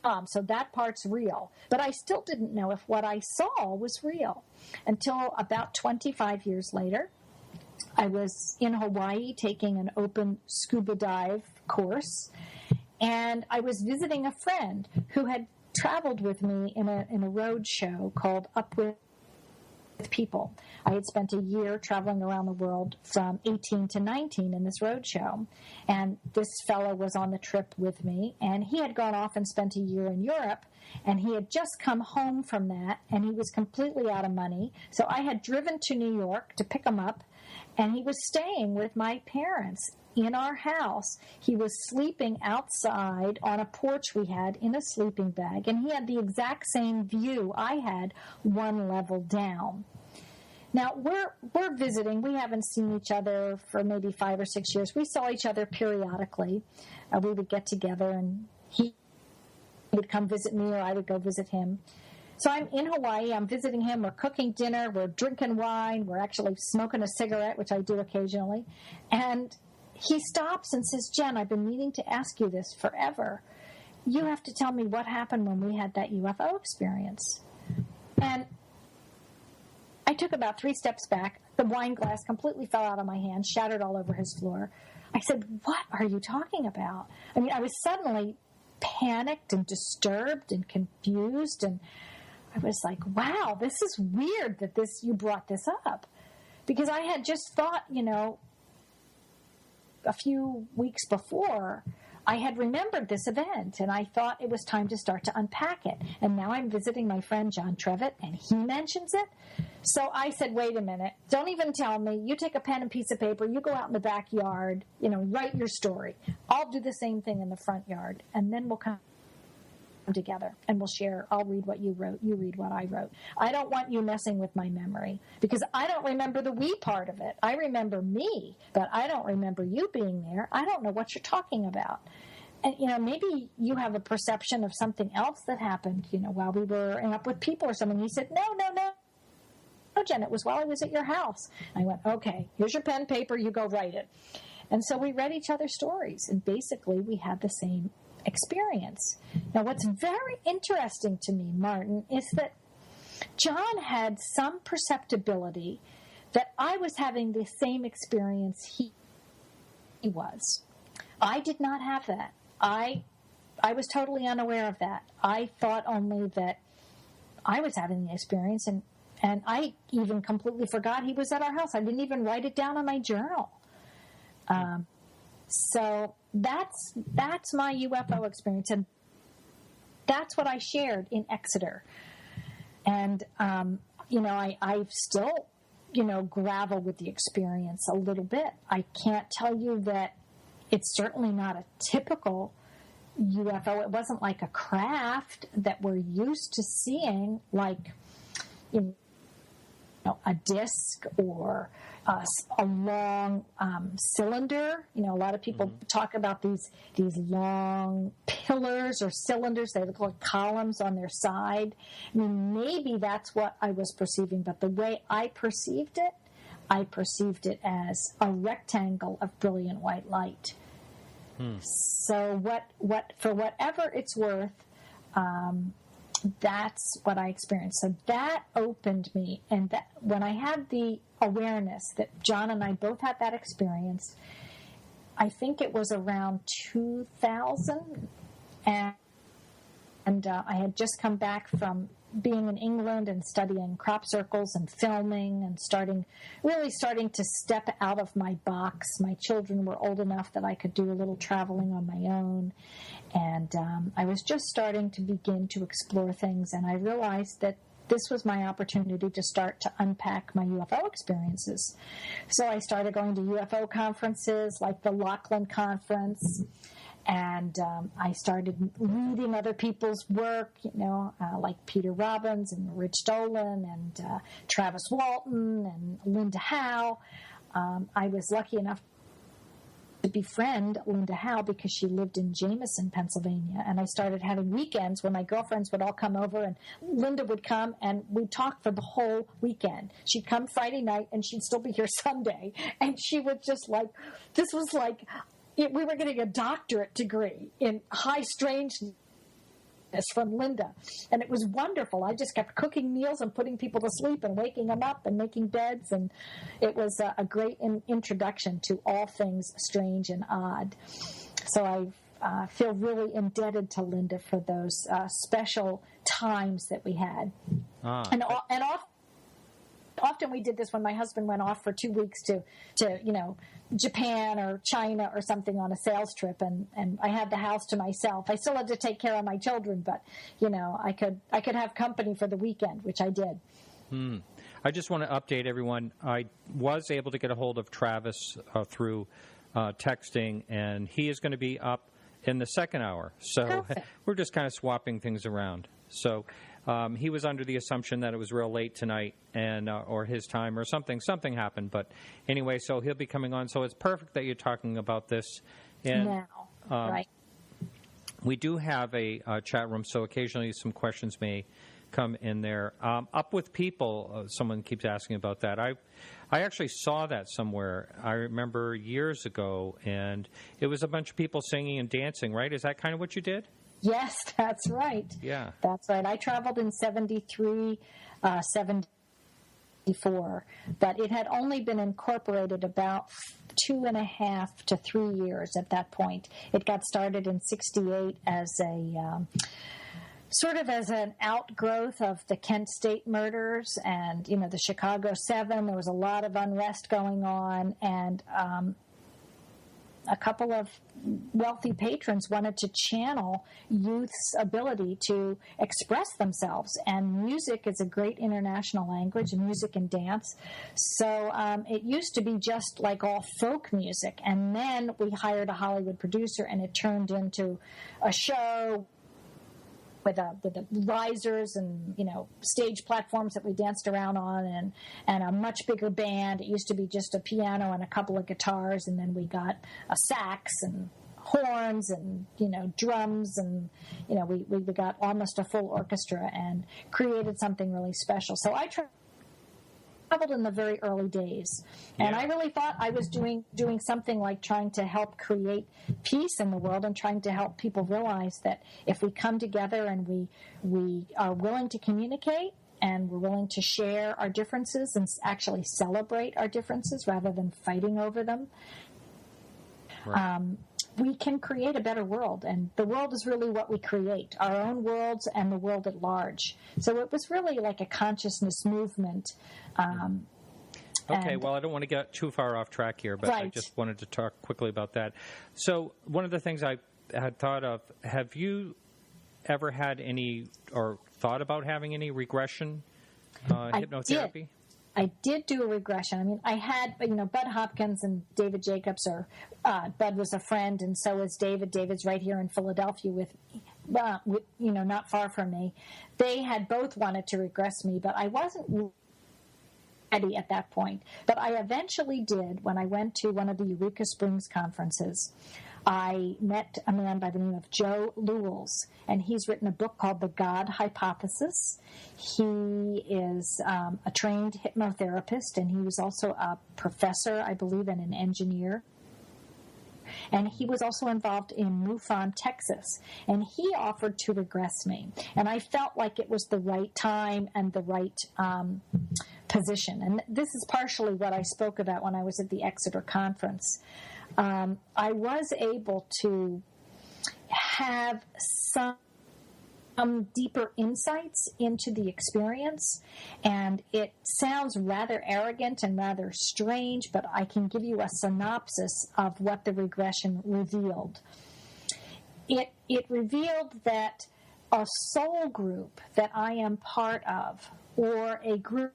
mom, so that part's real. But I still didn't know if what I saw was real until about 25 years later. I was in Hawaii taking an open scuba dive course, and I was visiting a friend who had traveled with me in a road show called Up With People. I had spent a year traveling around the world from 18 to 19 in this road show, and this fellow was on the trip with me, and he had gone off and spent a year in Europe, and he had just come home from that, and he was completely out of money. So I had driven to New York to pick him up, and he was staying with my parents in our house. He was sleeping outside on a porch we had in a sleeping bag, and he had the exact same view I had, one level down. Now, we're visiting. We haven't seen each other for maybe 5 or 6 years. We saw each other periodically. We would get together, and he would come visit me, or I would go visit him. So I'm in Hawaii, I'm visiting him, we're cooking dinner, we're drinking wine, we're actually smoking a cigarette, which I do occasionally. And he stops and says, Jen, I've been meaning to ask you this forever. You have to tell me what happened when we had that UFO experience. And I took about 3 steps back. The wine glass completely fell out of my hand, shattered all over his floor. I said, what are you talking about? I mean, I was suddenly panicked and disturbed and confused, and I was like, wow, this is weird that you brought this up. Because I had just thought, a few weeks before, I had remembered this event, and I thought it was time to start to unpack it. And now I'm visiting my friend John Trevitt, and he mentions it. So I said, wait a minute, don't even tell me. You take a pen and piece of paper, you go out in the backyard, write your story. I'll do the same thing in the front yard, and then we'll come together and we'll share. I'll read what you wrote, you read what I wrote. I don't want you messing with my memory, because I don't remember the we part of it. I remember me, but I don't remember you being there. I don't know what you're talking about. And maybe you have a perception of something else that happened while we were Up With People or something. He said, no, Jen, it was while I was at your house. I went, okay, here's your pen, paper, you go write it. And so we read each other's stories, and basically we had the same experience. Now, what's very interesting to me, Martin, is that John had some perceptibility that I was having the same experience he was. I did not have that. I was totally unaware of that. I thought only that I was having the experience, and I even completely forgot he was at our house. I didn't even write it down in my journal. So that's my UFO experience, and that's what I shared in Exeter. And I still gravel with the experience a little bit. I can't tell you that it's certainly not a typical UFO. It wasn't like a craft that we're used to seeing, like a disc or a long cylinder. A lot of people talk about these long pillars or cylinders. They look like columns on their side. I mean, maybe that's what I was perceiving, but the way I perceived it, I perceived it as a rectangle of brilliant white light. So for whatever it's worth, that's what I experienced. So that opened me, and that when I had the awareness that John and I both had that experience, I think it was around 2000, and I had just come back from being in England and studying crop circles and filming and really starting to step out of my box. My children were old enough that I could do a little traveling on my own. And I was just starting to begin to explore things, and I realized that this was my opportunity to start to unpack my UFO experiences. So I started going to UFO conferences like the Laughlin Conference, and I started reading other people's work, like Peter Robbins and Rich Dolan and Travis Walton and Linda Howe. I was lucky enough to befriend Linda Howe because she lived in Jameson, Pennsylvania, and I started having weekends when my girlfriends would all come over, and Linda would come, and we'd talk for the whole weekend. She'd come Friday night, and she'd still be here Sunday, and she would just this was like we were getting a doctorate degree in high strangeness from Linda, and it was wonderful. I just kept cooking meals and putting people to sleep and waking them up and making beds, and it was a great introduction to all things strange and odd. So I feel really indebted to Linda for those special times that we had. And often we did this when my husband went off for 2 weeks to Japan or China or something on a sales trip, and I had the house to myself. I still had to take care of my children, but I could have company for the weekend, which I did. I just want to update everyone. I was able to get a hold of Travis through texting, and he is going to be up in the second hour. So we're just kind of swapping things around. So he was under the assumption that it was real late tonight, and or his time or something. Something happened, but anyway, so he'll be coming on. So it's perfect that you're talking about this. And, now, right? We do have a chat room, so occasionally some questions may come in there. Up with People, someone keeps asking about that. I actually saw that somewhere. I remember years ago, and it was a bunch of people singing and dancing, right? Is that kind of what you did? Yes, that's right. Yeah. That's right. I traveled in 73, 74, but it had only been incorporated about 2.5 to 3 years at that point. It got started in 68 as a sort of as an outgrowth of the Kent State murders and, the Chicago 7. There was a lot of unrest going on, and a couple of wealthy patrons wanted to channel youth's ability to express themselves. And music is a great international language, music and dance. So it used to be just like all folk music. And then we hired a Hollywood producer, and it turned into a show with the risers and stage platforms that we danced around on, and a much bigger band. It used to be just a piano and a couple of guitars, and then we got a sax and horns and drums, and we got almost a full orchestra and created something really special. So I traveled in the very early days, and I really thought I was doing something like trying to help create peace in the world and trying to help people realize that if we come together and we are willing to communicate and we're willing to share our differences and actually celebrate our differences rather than fighting over them, we can create a better world. And the world is really what we create, our own worlds and the world at large. So it was really like a consciousness movement. Okay, well, I don't want to get too far off track here, but I just wanted to talk quickly about that. So one of the things I had thought of, have you ever had any or thought about having any regression hypnotherapy? I did do a regression. I mean, I had, Bud Hopkins and David Jacobs Bud was a friend, and so is David. David's right here in Philadelphia with not far from me. They had both wanted to regress me, but I wasn't ready at that point. But I eventually did when I went to one of the Eureka Springs conferences. I met a man by the name of Joe Lewells, and he's written a book called The God Hypothesis. He is a trained hypnotherapist, and he was also a professor, I believe, and an engineer. And he was also involved in MUFON, Texas. And he offered to regress me. And I felt like it was the right time and the right position. And this is partially what I spoke about when I was at the Exeter conference. I was able to have some deeper insights into the experience, and it sounds rather arrogant and rather strange, but I can give you a synopsis of what the regression revealed. It revealed that a soul group that I am part of, or a group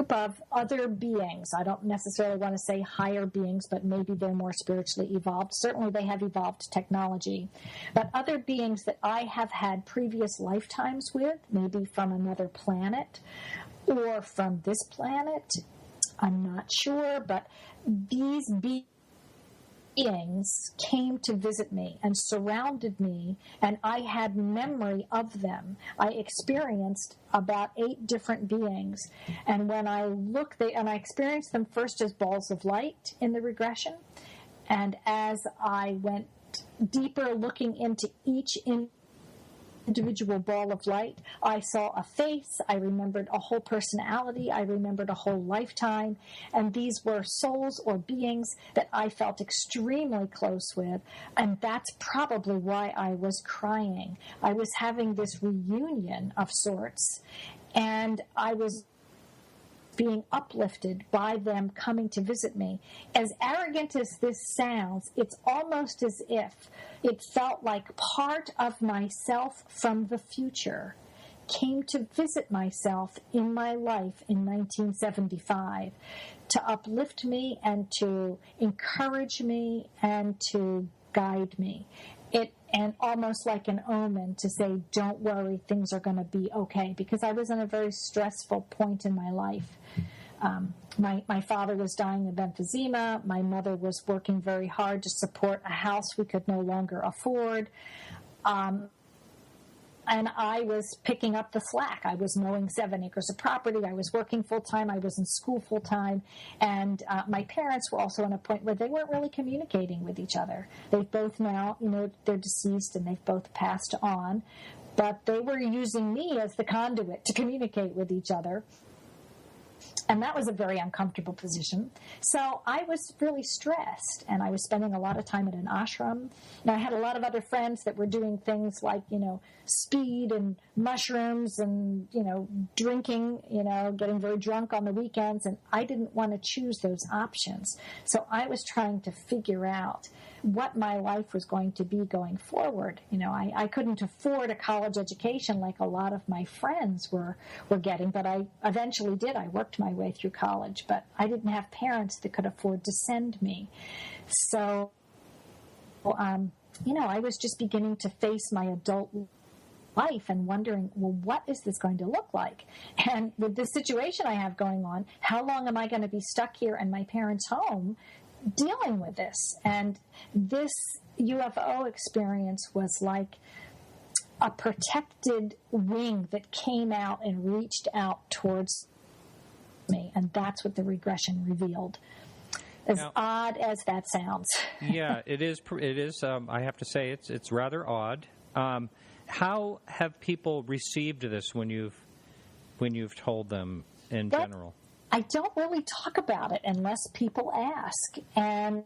of other beings, I don't necessarily want to say higher beings, but maybe they're more spiritually evolved. Certainly they have evolved technology. But other beings that I have had previous lifetimes with, maybe from another planet or from this planet, I'm not sure, but these beings came to visit me and surrounded me, and I had memory of them. I experienced about 8 different beings, and when I look, I experienced them first as balls of light in the regression, and as I went deeper looking into each individual ball of light, I saw a face, I remembered a whole personality, I remembered a whole lifetime, and these were souls or beings that I felt extremely close with, and that's probably why I was crying. I was having this reunion of sorts, and I was being uplifted by them coming to visit me. As arrogant as this sounds, it's almost as if it felt like part of myself from the future came to visit myself in my life in 1975 to uplift me and to encourage me and to guide me. And almost like an omen to say, don't worry, things are going to be okay, because I was in a very stressful point in my life. My father was dying of emphysema. My mother was working very hard to support a house we could no longer afford. And I was picking up the slack. I was mowing 7 acres of property. I was working full-time. I was in school full-time. And my parents were also in a point where they weren't really communicating with each other. They've both now, they're deceased and they've both passed on. But they were using me as the conduit to communicate with each other. And that was a very uncomfortable position. So I was really stressed, and I was spending a lot of time at an ashram. And I had a lot of other friends that were doing things like, speed and mushrooms and, drinking, getting very drunk on the weekends. And I didn't want to choose those options. So I was trying to figure out what my life was going to be going forward. I couldn't afford a college education like a lot of my friends were getting, but I eventually did. I worked my way through college, but I didn't have parents that could afford to send me. So, I was just beginning to face my adult life and wondering, well, what is this going to look like? And with the situation I have going on, how long am I going to be stuck here in my parents' home dealing with this? And this UFO experience was like a protected wing that came out and reached out towards me, and that's what the regression revealed. As odd as that sounds. Yeah, it is. It is. I have to say, it's rather odd. How have people received this when you've told them in general? I don't really talk about it unless people ask. And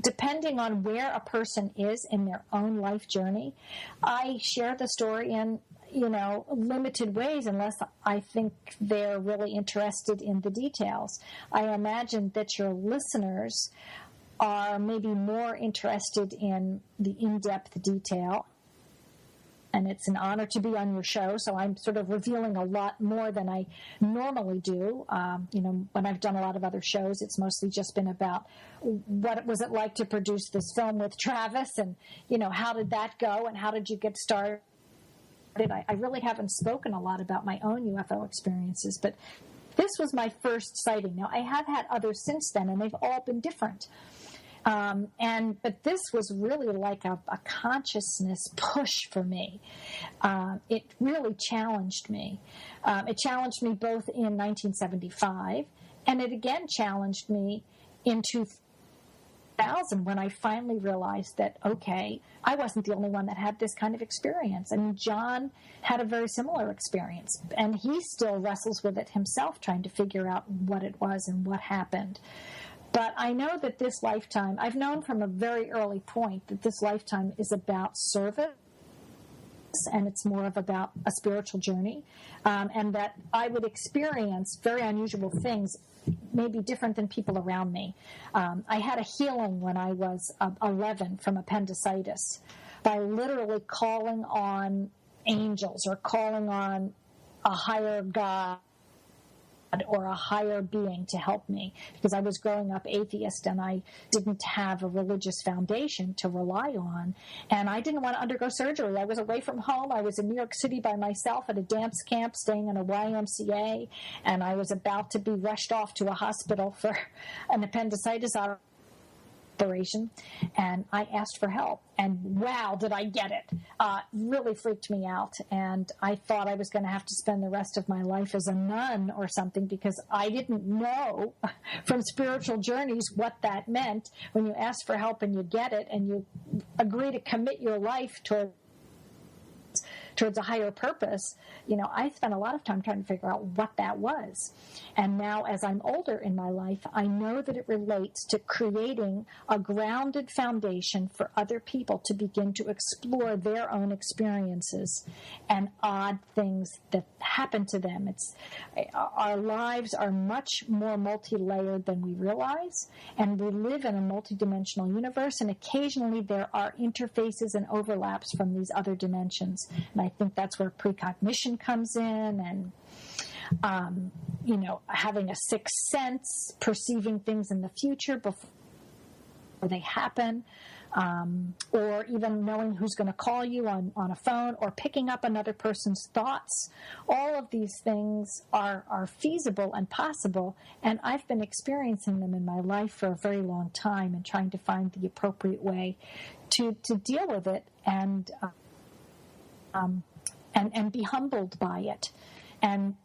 depending on where a person is in their own life journey, I share the story in, limited ways unless I think they're really interested in the details. I imagine that your listeners are maybe more interested in the in-depth detail. And it's an honor to be on your show, so I'm sort of revealing a lot more than I normally do. When I've done a lot of other shows, it's mostly just been about what was it like to produce this film with Travis, and, how did that go, and how did you get started? I really haven't spoken a lot about my own UFO experiences, but this was my first sighting. Now, I have had others since then, and they've all been different. But this was really like a consciousness push for me. It really challenged me. It challenged me both in 1975, and it again challenged me in 2000 when I finally realized that, okay, I wasn't the only one that had this kind of experience. I mean, John had a very similar experience, and he still wrestles with it himself, trying to figure out what it was and what happened. But I know that this lifetime, I've known from a very early point that this lifetime is about service, and it's more of about a spiritual journey, and that I would experience very unusual things, maybe different than people around me. I had a healing when I was 11 from appendicitis by literally calling on angels or calling on a higher God or a higher being to help me, because I was growing up atheist and I didn't have a religious foundation to rely on, and I didn't want to undergo surgery. I was away from home. I was in New York City by myself at a dance camp, staying in a YMCA, and I was about to be rushed off to a hospital for an appendicitis operation, and I asked for help, and wow, did I get it. Really freaked me out, and I thought I was going to have to spend the rest of my life as a nun or something, because I didn't know from spiritual journeys what that meant when you ask for help and you get it, and you agree to commit your life towards a higher purpose. You know, I spent a lot of time trying to figure out what that was. And now, as I'm older in my life, I know that it relates to creating a grounded foundation for other people to begin to explore their own experiences and odd things that happen to them. Our lives are much more multi-layered than we realize, and we live in a multidimensional universe, and occasionally there are interfaces and overlaps from these other dimensions. And I think that's where precognition comes in, and having a sixth sense, perceiving things in the future before they happen, or even knowing who's going to call you on a phone, or picking up another person's thoughts. All of these things are feasible and possible, and I've been experiencing them in my life for a very long time and trying to find the appropriate way to deal with it and be humbled by it, and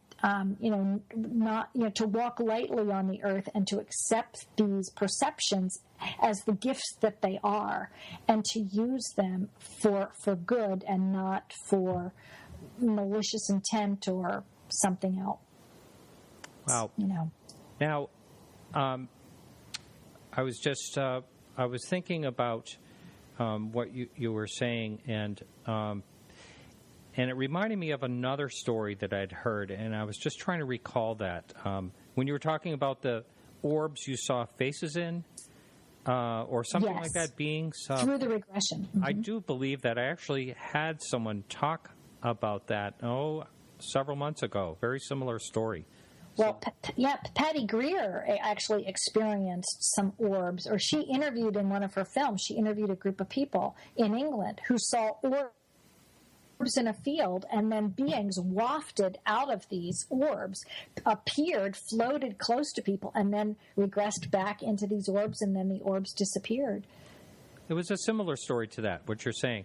to walk lightly on the earth and to accept these perceptions as the gifts that they are, and to use them for good and not for malicious intent or something else. Wow. Now, I was just I was thinking about what you were saying, and it reminded me of another story that I'd heard, and I was just trying to recall that. When you were talking about the orbs you saw faces in, or something yes. like that, beings. Through the regression. Mm-hmm. I do believe that I actually had someone talk about that, several months ago. Very similar story. Well, Patty Greer actually experienced some orbs, or she interviewed in one of her films, she interviewed a group of people in England who saw orbs in a field, and then beings wafted out of these orbs, appeared, floated close to people, and then regressed back into these orbs, and then the orbs disappeared. It was a similar story to that, what you're saying.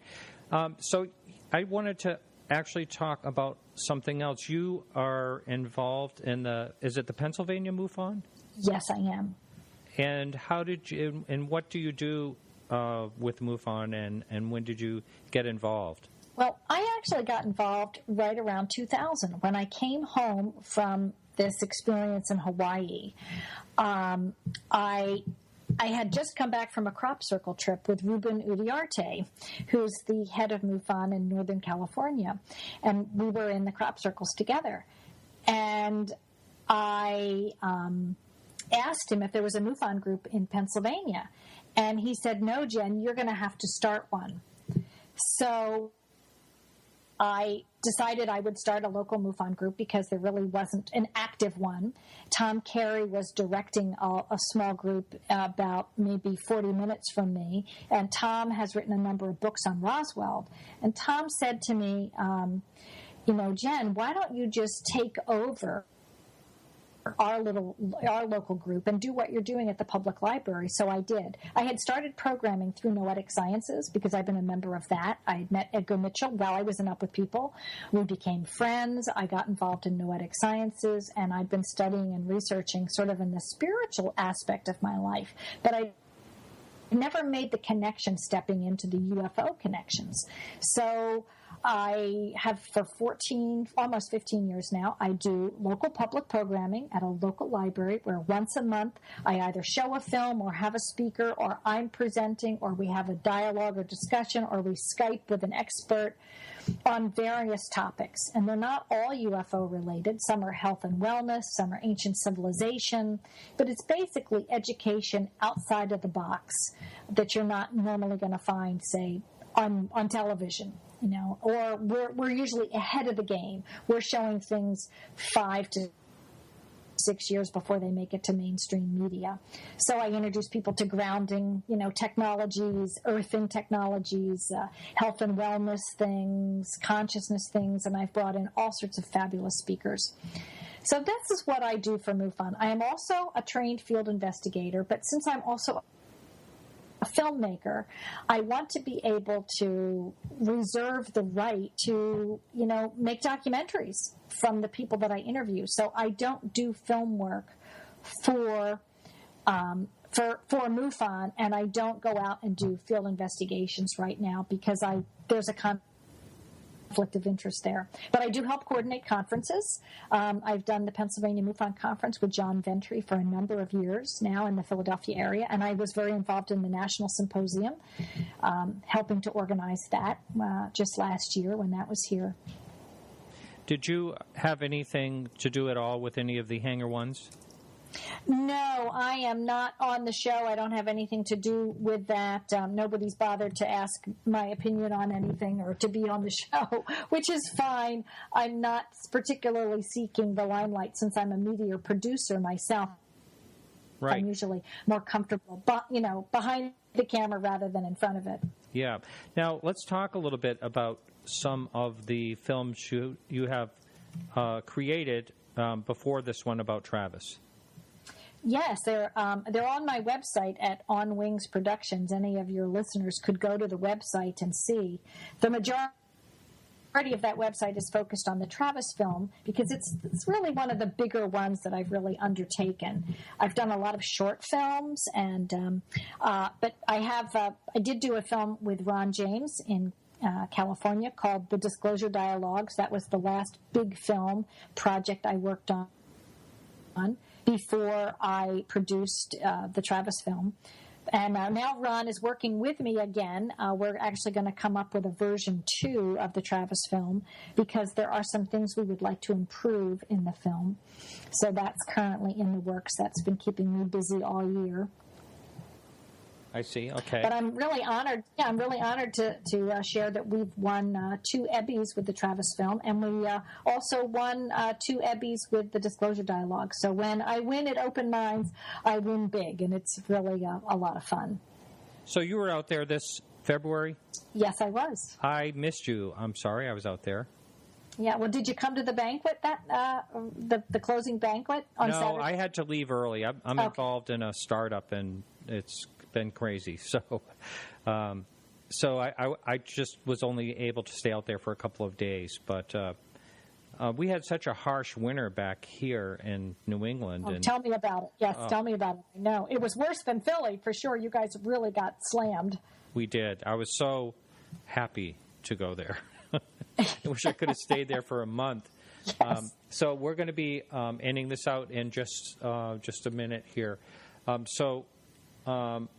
So I wanted to actually talk about something else. You are involved in is it the Pennsylvania MUFON? Yes, I am. And what do you do with MUFON, and when did you get involved? Well, I actually got involved right around 2000 when I came home from this experience in Hawaii. I had just come back from a crop circle trip with Ruben Uriarte, who's the head of MUFON in Northern California, and we were in the crop circles together. And I asked him if there was a MUFON group in Pennsylvania, and he said, "No, Jen, you're going to have to start one." So I decided I would start a local MUFON group because there really wasn't an active one. Tom Carey was directing a small group about maybe 40 minutes from me, and Tom has written a number of books on Roswell. And Tom said to me, Jen, why don't you just take over our local group and do what you're doing at the public library. So I did. I had started programming through Noetic Sciences because I've been a member of that. I had met Edgar Mitchell while I was in Up With People. We became friends. I got involved in Noetic Sciences, and I'd been studying and researching sort of in the spiritual aspect of my life. But I never made the connection stepping into the UFO connections. So I have for almost 15 years now, I do local public programming at a local library where once a month I either show a film or have a speaker, or I'm presenting, or we have a dialogue or discussion, or we Skype with an expert on various topics. And they're not all UFO related. Some are health and wellness, some are ancient civilization, but it's basically education outside of the box that you're not normally going to find, say, on television. Or we're usually ahead of the game. We're showing things 5 to 6 years before they make it to mainstream media. So I introduce people to grounding, technologies, earthing technologies, health and wellness things, consciousness things, and I've brought in all sorts of fabulous speakers. So this is what I do for MUFON. I am also a trained field investigator, but since I'm also a filmmaker, I want to be able to reserve the right to, make documentaries from the people that I interview. So I don't do film work for MUFON, and I don't go out and do field investigations right now because there's a conflict of interest there. But I do help coordinate conferences. I've done the Pennsylvania MUFON conference with John Ventry for a number of years now in the Philadelphia area, and I was very involved in the National Symposium, helping to organize that just last year when that was here. Did you have anything to do at all with any of the Hangar Ones? No, I am not on the show. I don't have anything to do with that. Nobody's bothered to ask my opinion on anything or to be on the show, which is fine. I'm not particularly seeking the limelight since I'm a media producer myself. Right. I'm usually more comfortable, behind the camera rather than in front of it. Yeah. Now, let's talk a little bit about some of the films you have created before this one about Travis. Yes, they're on my website at On Wings Productions. Any of your listeners could go to the website and see. The majority of that website is focused on the Travis film because it's really one of the bigger ones that I've really undertaken. I've done a lot of short films, but I did do a film with Ron James in California called The Disclosure Dialogues. That was the last big film project I worked on before I produced the Travis film. And now Ron is working with me again. We're actually going to come up with a version 2 of the Travis film because there are some things we would like to improve in the film. So that's currently in the works. That's been keeping me busy all year. I see. Okay. But I'm really honored. Yeah, I'm really honored to share that we've won 2 Emmys with the Travis film, and we also won 2 Emmys with the Disclosure Dialogue. So when I win at Open Minds, I win big, and it's really a lot of fun. So you were out there this February? Yes, I was. I missed you. I'm sorry. I was out there. Yeah. Well, did you come to the banquet? The closing banquet on Saturday? No, I had to leave early. I'm okay. Involved in a startup, and it's been crazy. So I just was only able to stay out there for a couple of days. But we had such a harsh winter back here in New England. Oh, tell me about it. Yes, tell me about it. I know. It was worse than Philly, for sure. You guys really got slammed. We did. I was so happy to go there. I wish I could have stayed there for a month. Yes. So we're going to be ending this out in just a minute here. One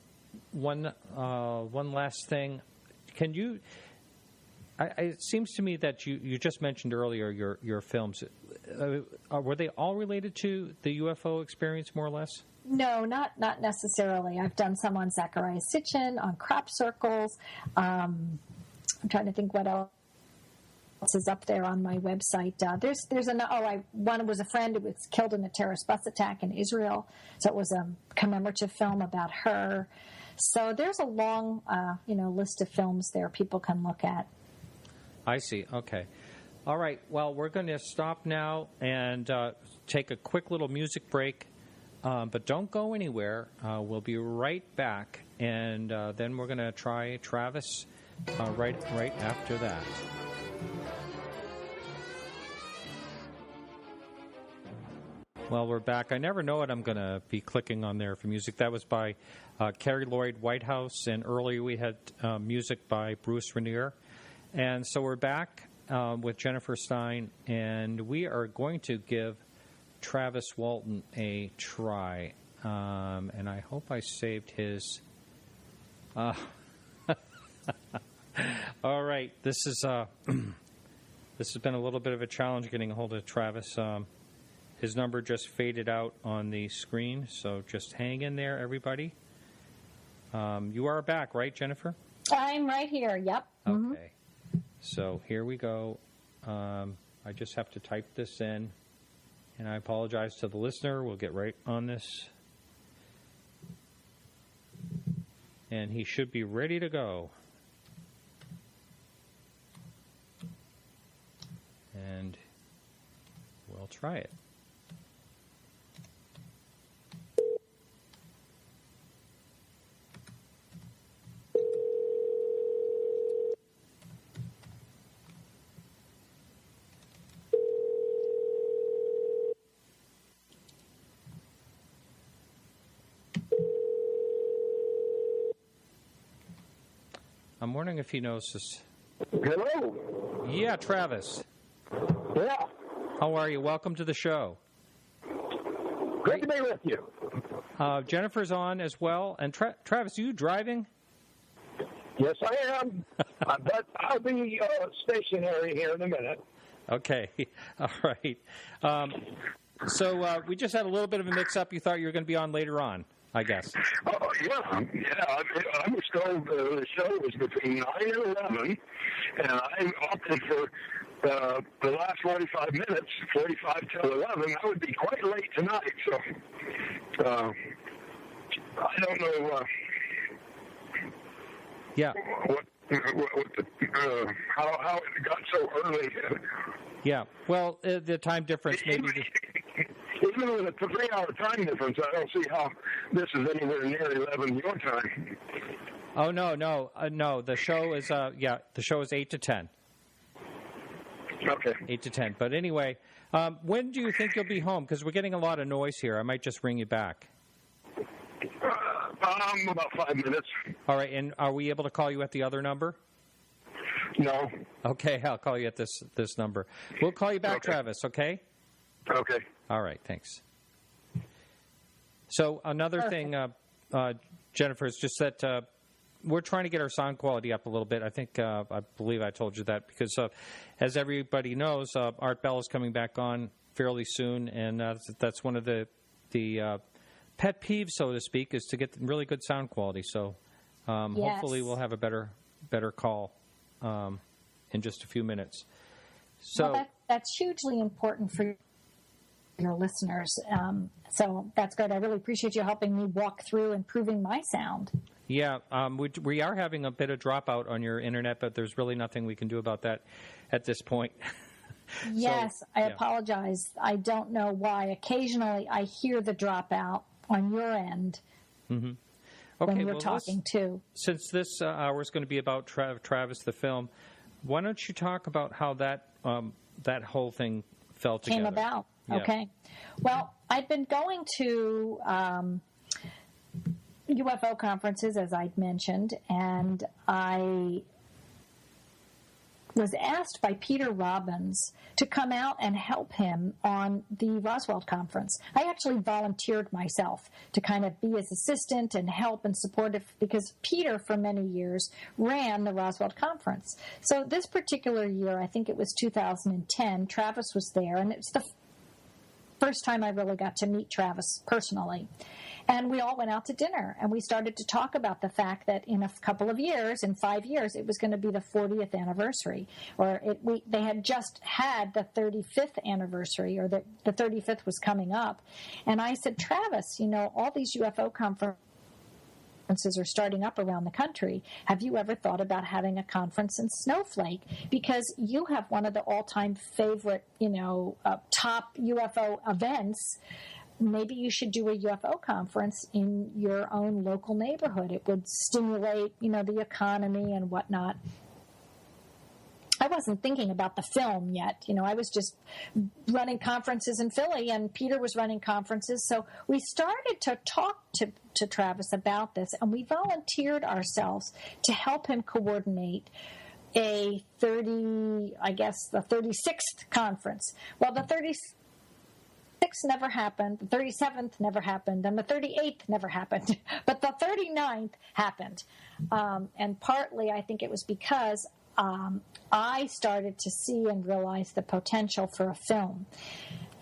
last thing. Can you? It seems to me that you just mentioned earlier your films. Were they all related to the UFO experience, more or less? No, not necessarily. I've done some on Zecharia Sitchin, on crop circles. I'm trying to think what else is up there on my website. One was a friend who was killed in a terrorist bus attack in Israel, so it was a commemorative film about her. So there's a long, list of films there people can look at. I see. Okay. All right. Well, we're going to stop now and take a quick little music break. But don't go anywhere. We'll be right back, and then we're going to try Travis right after that. Well, we're back. I never know what I'm going to be clicking on there for music. That was by Carrie Lloyd Whitehouse, and earlier we had music by Bruce Renier. And so we're back with Jennifer Stein, and we are going to give Travis Walton a try. And I hope I saved his... All right. This has been a little bit of a challenge getting a hold of Travis. His number just faded out on the screen, so just hang in there, everybody. You are back, right, Jennifer? I'm right here, yep. Okay. So here we go. I just have to type this in, and I apologize to the listener. We'll get right on this. And he should be ready to go. And we'll try it. I'm wondering if he knows this. Hello? Yeah, Travis. Yeah. How are you? Welcome to the show. Great to be with you. Jennifer's on as well. And Travis, are you driving? Yes, I am. But I'll be stationary here in a minute. Okay. All right. So we just had a little bit of a mix-up. You thought you were going to be on later on, I guess. Oh, yeah. I was told the show was between 9 and 11, and I opted for the last 45 minutes, 45 till 11. I would be quite late tonight, so I don't know yeah. how it got so early. Yeah. Well, the time difference maybe... Even with a 3-hour time difference, I don't see how this is anywhere near 11 your time. Oh, no. The show is, the show is 8 to 10. Okay. 8 to 10. But anyway, when do you think you'll be home? Because we're getting a lot of noise here. I might just ring you back. About 5 minutes. All right. And are we able to call you at the other number? No. Okay. I'll call you at this number. We'll call you back, okay. Travis, okay? Okay. All right, thanks. So another thing, Jennifer, is just that we're trying to get our sound quality up a little bit. I think, I believe I told you that because, as everybody knows, Art Bell is coming back on fairly soon, and that's one of the pet peeves, so to speak, is to get really good sound quality. So hopefully we'll have a better call in just a few minutes. So that's hugely important for your listeners. So that's good. I really appreciate you helping me walk through improving my sound. Yeah, we are having a bit of dropout on your internet, but there's really nothing we can do about that at this point. Yes, so, I apologize. I don't know why. Occasionally I hear the dropout on your end when you're talking too. Since this hour is going to be about Travis the film, why don't you talk about how that whole thing fell together? Came about. Yeah. Okay. Well, I've been going to UFO conferences, as I'd mentioned, and I was asked by Peter Robbins to come out and help him on the Roswell conference. I actually volunteered myself to kind of be his assistant and help and support it because Peter, for many years, ran the Roswell conference. So this particular year, I think it was 2010, Travis was there, and it's the first time I really got to meet Travis personally. And we all went out to dinner, and we started to talk about the fact that in a couple of years, in 5 years, it was going to be the 40th anniversary. They had just had the 35th anniversary, or the 35th was coming up. And I said, Travis, all these UFO conferences conferences are starting up around the country. Have you ever thought about having a conference in Snowflake? Because you have one of the all-time favorite, top UFO events. Maybe you should do a UFO conference in your own local neighborhood. It would stimulate, the economy and whatnot. I wasn't thinking about the film yet. I was just running conferences in Philly, and Peter was running conferences. So we started to talk to Travis about this, and we volunteered ourselves to help him coordinate the 36th conference. Well, the 36th never happened, the 37th never happened, and the 38th never happened, but the 39th happened. And partly I think it was because I started to see and realize the potential for a film.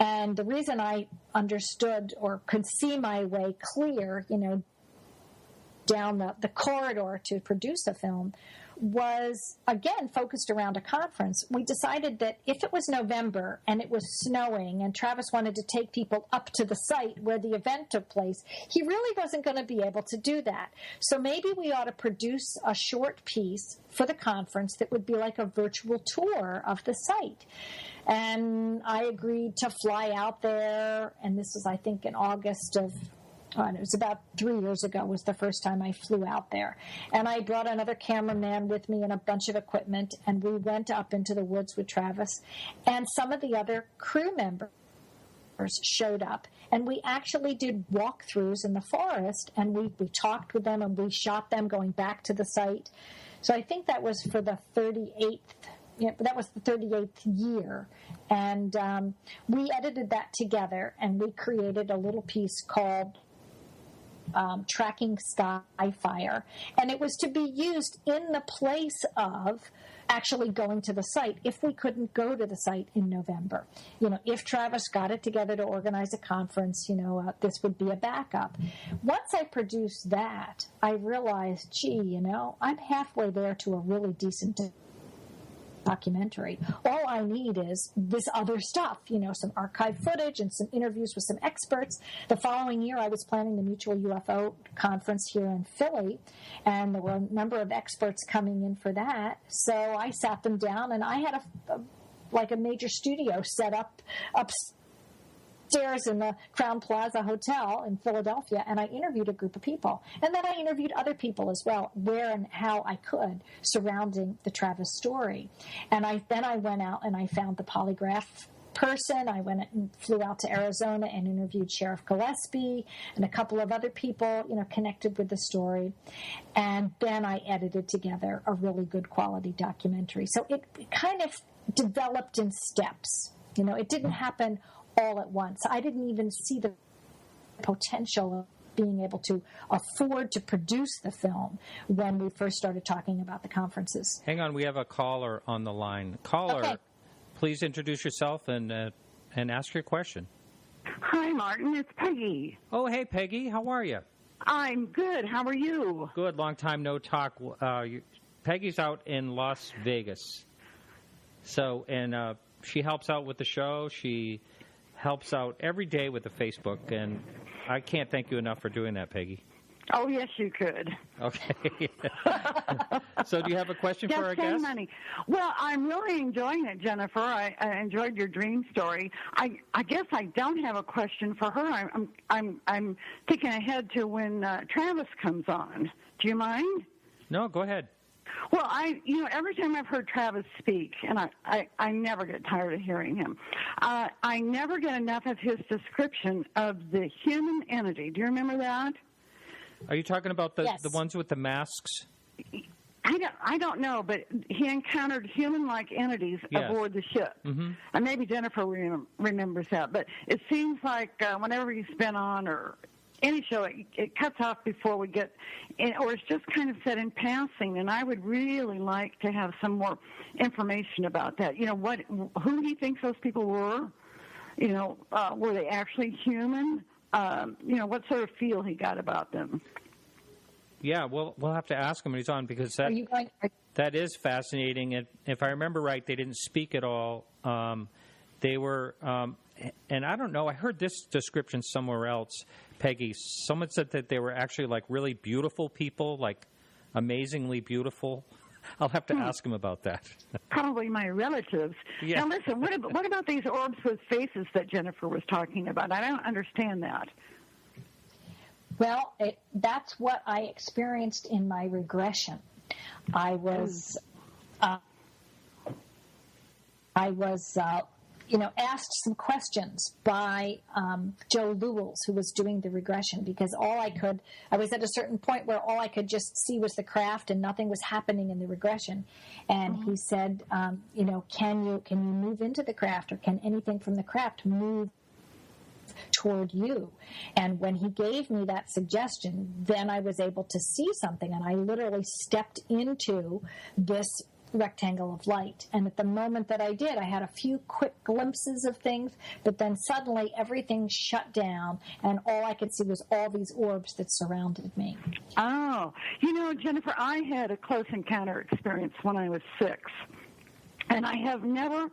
And the reason I understood or could see my way clear, down the corridor to produce a film was, again, focused around a conference. We decided that if it was November and it was snowing and Travis wanted to take people up to the site where the event took place, he really wasn't going to be able to do that. So maybe we ought to produce a short piece for the conference that would be like a virtual tour of the site. And I agreed to fly out there, and this was, I think, in August of... it was about 3 years ago was the first time I flew out there. And I brought another cameraman with me and a bunch of equipment, and we went up into the woods with Travis. And some of the other crew members showed up, and we actually did walkthroughs in the forest, and we talked with them, and we shot them going back to the site. So I think that was for the 38th. That was the 38th year. And we edited that together, and we created a little piece called Tracking Skyfire, and it was to be used in the place of actually going to the site if we couldn't go to the site in November. If Travis got it together to organize a conference, this would be a backup. Once I produced that, I realized, I'm halfway there to a really decent documentary. All I need is this other stuff, some archive footage and some interviews with some experts. The following year, I was planning the Mutual UFO Conference here in Philly, and there were a number of experts coming in for that. So I sat them down, and I had a major studio set up upstairs in the Crown Plaza Hotel in Philadelphia, and I interviewed a group of people. And then I interviewed other people as well, where and how I could, surrounding the Travis story. And then I went out and I found the polygraph person. I went and flew out to Arizona and interviewed Sheriff Gillespie and a couple of other people, connected with the story. And then I edited together a really good quality documentary. So it kind of developed in steps. It didn't happen all at once. I didn't even see the potential of being able to afford to produce the film when we first started talking about the conferences. Hang on, we have a caller on the line. Caller, okay. Please introduce yourself and ask your question. Hi, Martin. It's Peggy. Oh, hey, Peggy. How are you? I'm good. How are you? Good. Long time no talk. Peggy's out in Las Vegas. So, and she helps out with the show. She helps out every day with the Facebook, and I can't thank you enough for doing that, Peggy. Oh, yes, you could. Okay. So do you have a question for our guest? Money. Well, I'm really enjoying it, Jennifer. I enjoyed your dream story. I guess I don't have a question for her. I'm thinking ahead to when Travis comes on. Do you mind? No, go ahead. Well, every time I've heard Travis speak, and I never get tired of hearing him, I never get enough of his description of the human entity. Do you remember that? Are you talking about the ones with the masks? I don't know, but he encountered human-like entities aboard the ship. Mm-hmm. And maybe Jennifer remembers that. But it seems like whenever he's been on or any show, it cuts off before we get in, or it's just kind of said in passing. And I would really like to have some more information about that. Who he thinks those people were. Were they actually human? What sort of feel he got about them. Yeah, we'll have to ask him when he's on, because that is fascinating. And if I remember right, they didn't speak at all. They were and I don't know, I heard this description somewhere else, Peggy. Someone said that they were actually like really beautiful people, like amazingly beautiful. I'll have to ask him about that. Probably my relatives. Yeah. Now, listen, what about these orbs with faces that Jennifer was talking about? I don't understand that. Well, that's what I experienced in my regression. I was asked some questions by Joe Lewells, who was doing the regression, because I was at a certain point where all I could just see was the craft and nothing was happening in the regression. And he said, can you move into the craft, or can anything from the craft move toward you? And when he gave me that suggestion, then I was able to see something, and I literally stepped into this rectangle of light. And at the moment that I did, I had a few quick glimpses of things, but then suddenly everything shut down, and all I could see was all these orbs that surrounded me. Oh, Jennifer, I had a close encounter experience when I was 6, and I have never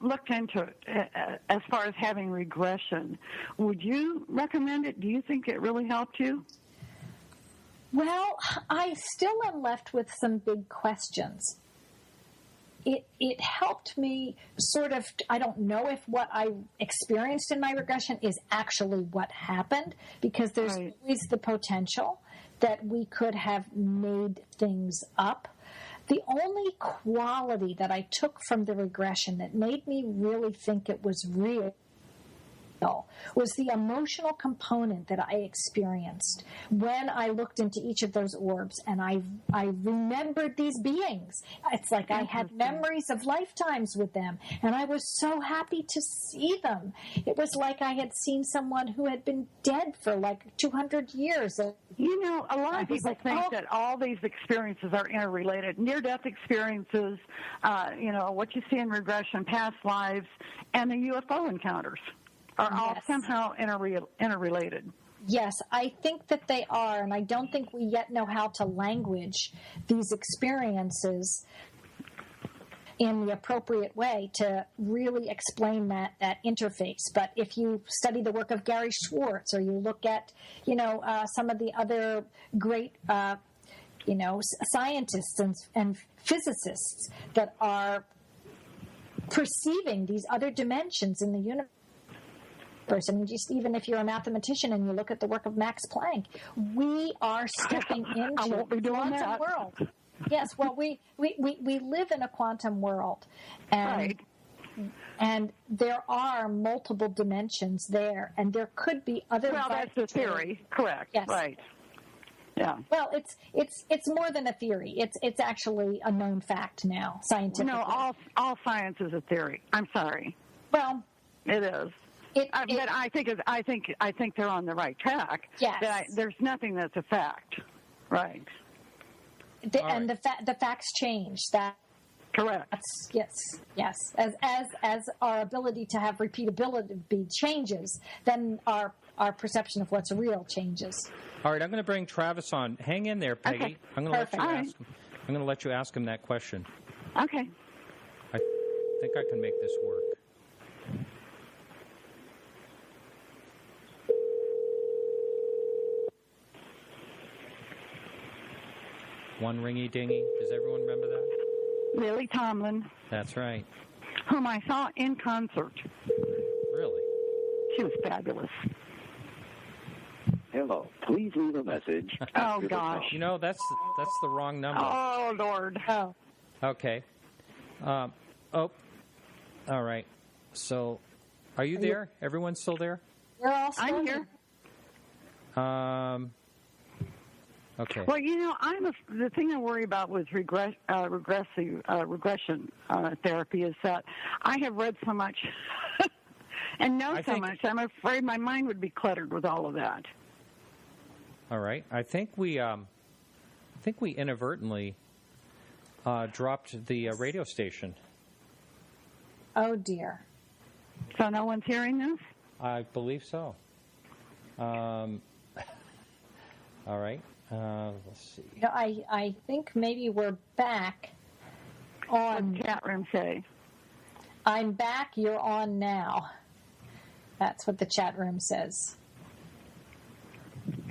looked into it as far as having regression. Would you recommend it? Do you think it really helped you? Well, I still am left with some big questions. It helped me sort of, I don't know if what I experienced in my regression is actually what happened, because there's always the potential that we could have made things up. The only quality that I took from the regression that made me really think it was real was the emotional component that I experienced when I looked into each of those orbs, and I remembered these beings. It's like I had memories of lifetimes with them, and I was so happy to see them. It was like I had seen someone who had been dead for like 200 years. A lot of people think that all these experiences are interrelated. Near-death experiences, what you see in regression, past lives, and the UFO encounters are all somehow interrelated. Yes, I think that they are, and I don't think we yet know how to language these experiences in the appropriate way to really explain that interface. But if you study the work of Gary Schwartz, or you look at, some of the other great, scientists and physicists that are perceiving these other dimensions in the universe. I mean, just even if you're a mathematician and you look at the work of Max Planck, we are stepping into a quantum world. Yes, well, we live in a quantum world, and there are multiple dimensions there, and there could be other. Well, that's the theory, correct? Yes. Right. Yeah. Well, it's more than a theory. It's actually a known fact now, scientifically. No, all science is a theory. I'm sorry. Well, it is. But I think they're on the right track. Yes. There's nothing that's a fact. Right. The facts change. That. Correct. Yes. As our ability to have repeatability changes, then our perception of what's real changes. All right, I'm going to bring Travis on. Hang in there, Peggy. Okay. I'm going to let you ask him that question. Okay. I think I can make this work. One ringy dingy. Does everyone remember that? Lily Tomlin. That's right. Whom I saw in concert. Really? She was fabulous. Hello. Please leave a message. Oh gosh. That's the wrong number. Oh Lord. Oh. Okay. All right. So, are you there? Everyone's still there? We're all still I'm here. Okay. Well, the thing I worry about with regression therapy is that I have read so much and know so much. I'm afraid my mind would be cluttered with all of that. All right. I think we inadvertently dropped the radio station. Oh dear. So no one's hearing this? I believe so. All right. Let's see. I think maybe we're back on. What chat room say? I'm back. You're on now. That's what the chat room says.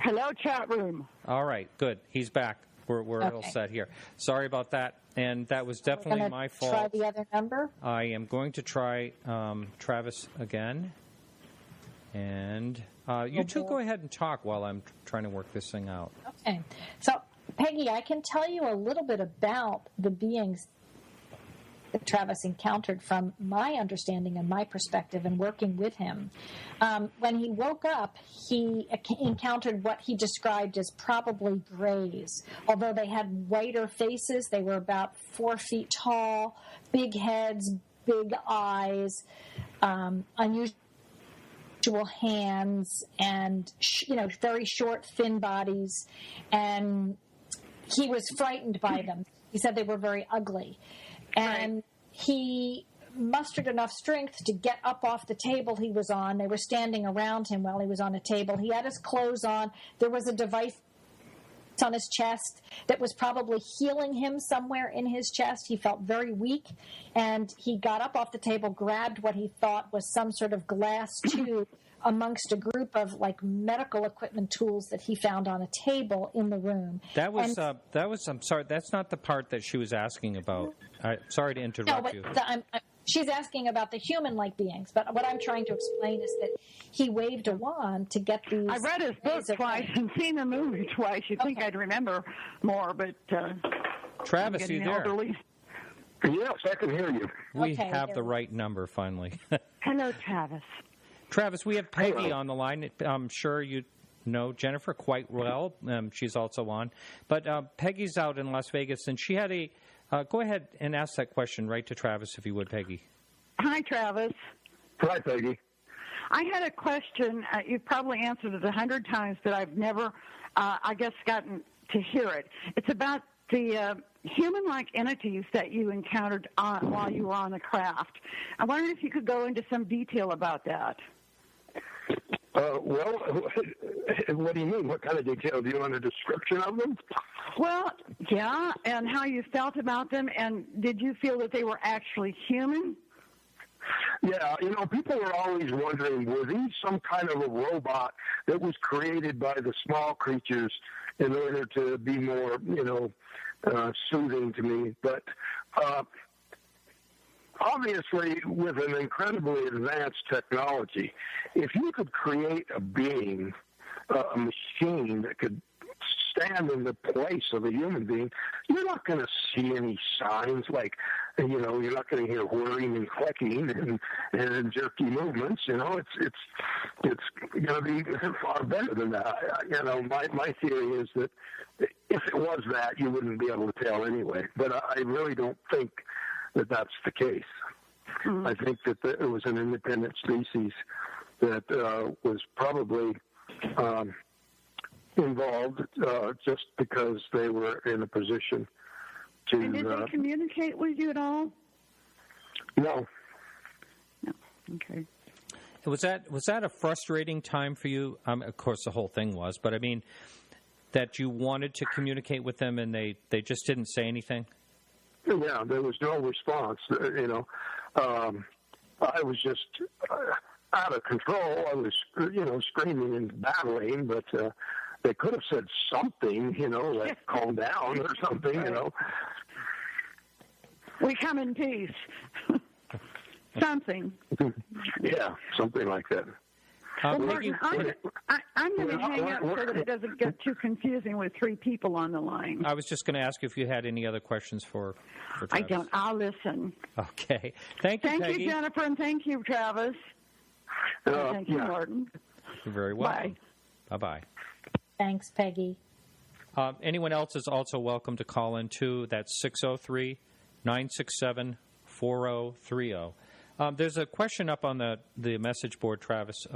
Hello, chat room. All right, good. He's back. We're Okay. all set here. Sorry about that. And that was definitely my fault. Try the other number. I am going to try Travis again. And you two go ahead and talk while I'm trying to work this thing out. Okay. So, Peggy, I can tell you a little bit about the beings that Travis encountered from my understanding and my perspective and working with him. When he woke up, he encountered what he described as probably grays. Although they had whiter faces, they were about 4 feet tall, big heads, big eyes, unusual hands, and very short, thin bodies. And he was frightened by them. He said they were very ugly. And he mustered enough strength to get up off the table he was on. They were standing around him while he was on a table. He had his clothes on. There was a device on his chest that was probably healing him somewhere in his chest. He felt very weak, and he got up off the table, grabbed what he thought was some sort of glass tube amongst a group of medical equipment tools that he found on a table in the room. That was I'm sorry, that's not the part that she was asking about. Sorry to interrupt you. She's asking about the human-like beings, but what I'm trying to explain is that he waved a wand to get these. I read his book twice and seen the movie twice. You'd think I'd remember more, but Travis, are you there? Yes, I can hear you. We have the right number finally. Hello, Travis. Travis, we have Peggy on the line. I'm sure you know Jennifer quite well. She's also on. But Peggy's out in Las Vegas, and she had a go ahead and ask that question right to Travis, if you would, Peggy. Hi, Travis. Hi, Peggy. I had a question. You've probably answered it 100 times, but I've never, gotten to hear it. It's about the human-like entities that you encountered while you were on the craft. I wondered if you could go into some detail about that. Well, what do you mean? What kind of detail? Do you want a description of them? Well, yeah, and how you felt about them, and did you feel that they were actually human? Yeah, people are always wondering, were these some kind of a robot that was created by the small creatures in order to be more, soothing to me? But obviously, with an incredibly advanced technology, if you could create a being, a machine that could stand in the place of a human being, you're not going to see any signs like, you're not going to hear whirring and clicking and jerky movements. It's going to be far better than that. My theory is that if it was that, you wouldn't be able to tell anyway. But I really don't think that that's the case. Mm-hmm. I think that it was an independent species that was probably involved just because they were in a position to... And did they communicate with you at all? No. No. Okay. Was that a frustrating time for you? Of course, the whole thing was, but I mean, that you wanted to communicate with them and they just didn't say anything? Yeah, there was no response. I was just out of control. I was, screaming and battling, but they could have said something, like calm down or something, We come in peace. Something. Yeah, something like that. Well, Martin, I'm going to hang up so that it doesn't get too confusing with 3 people on the line. I was just going to ask if you had any other questions for Travis. I don't. I'll listen. Okay. Thank you, Peggy. Thank you, Jennifer, and thank you, Travis. Thank you, Martin. You're very welcome. Bye. Bye-bye. Thanks, Peggy. Anyone else is also welcome to call in, too. That's 603-967-4030. There's a question up on the message board, Travis.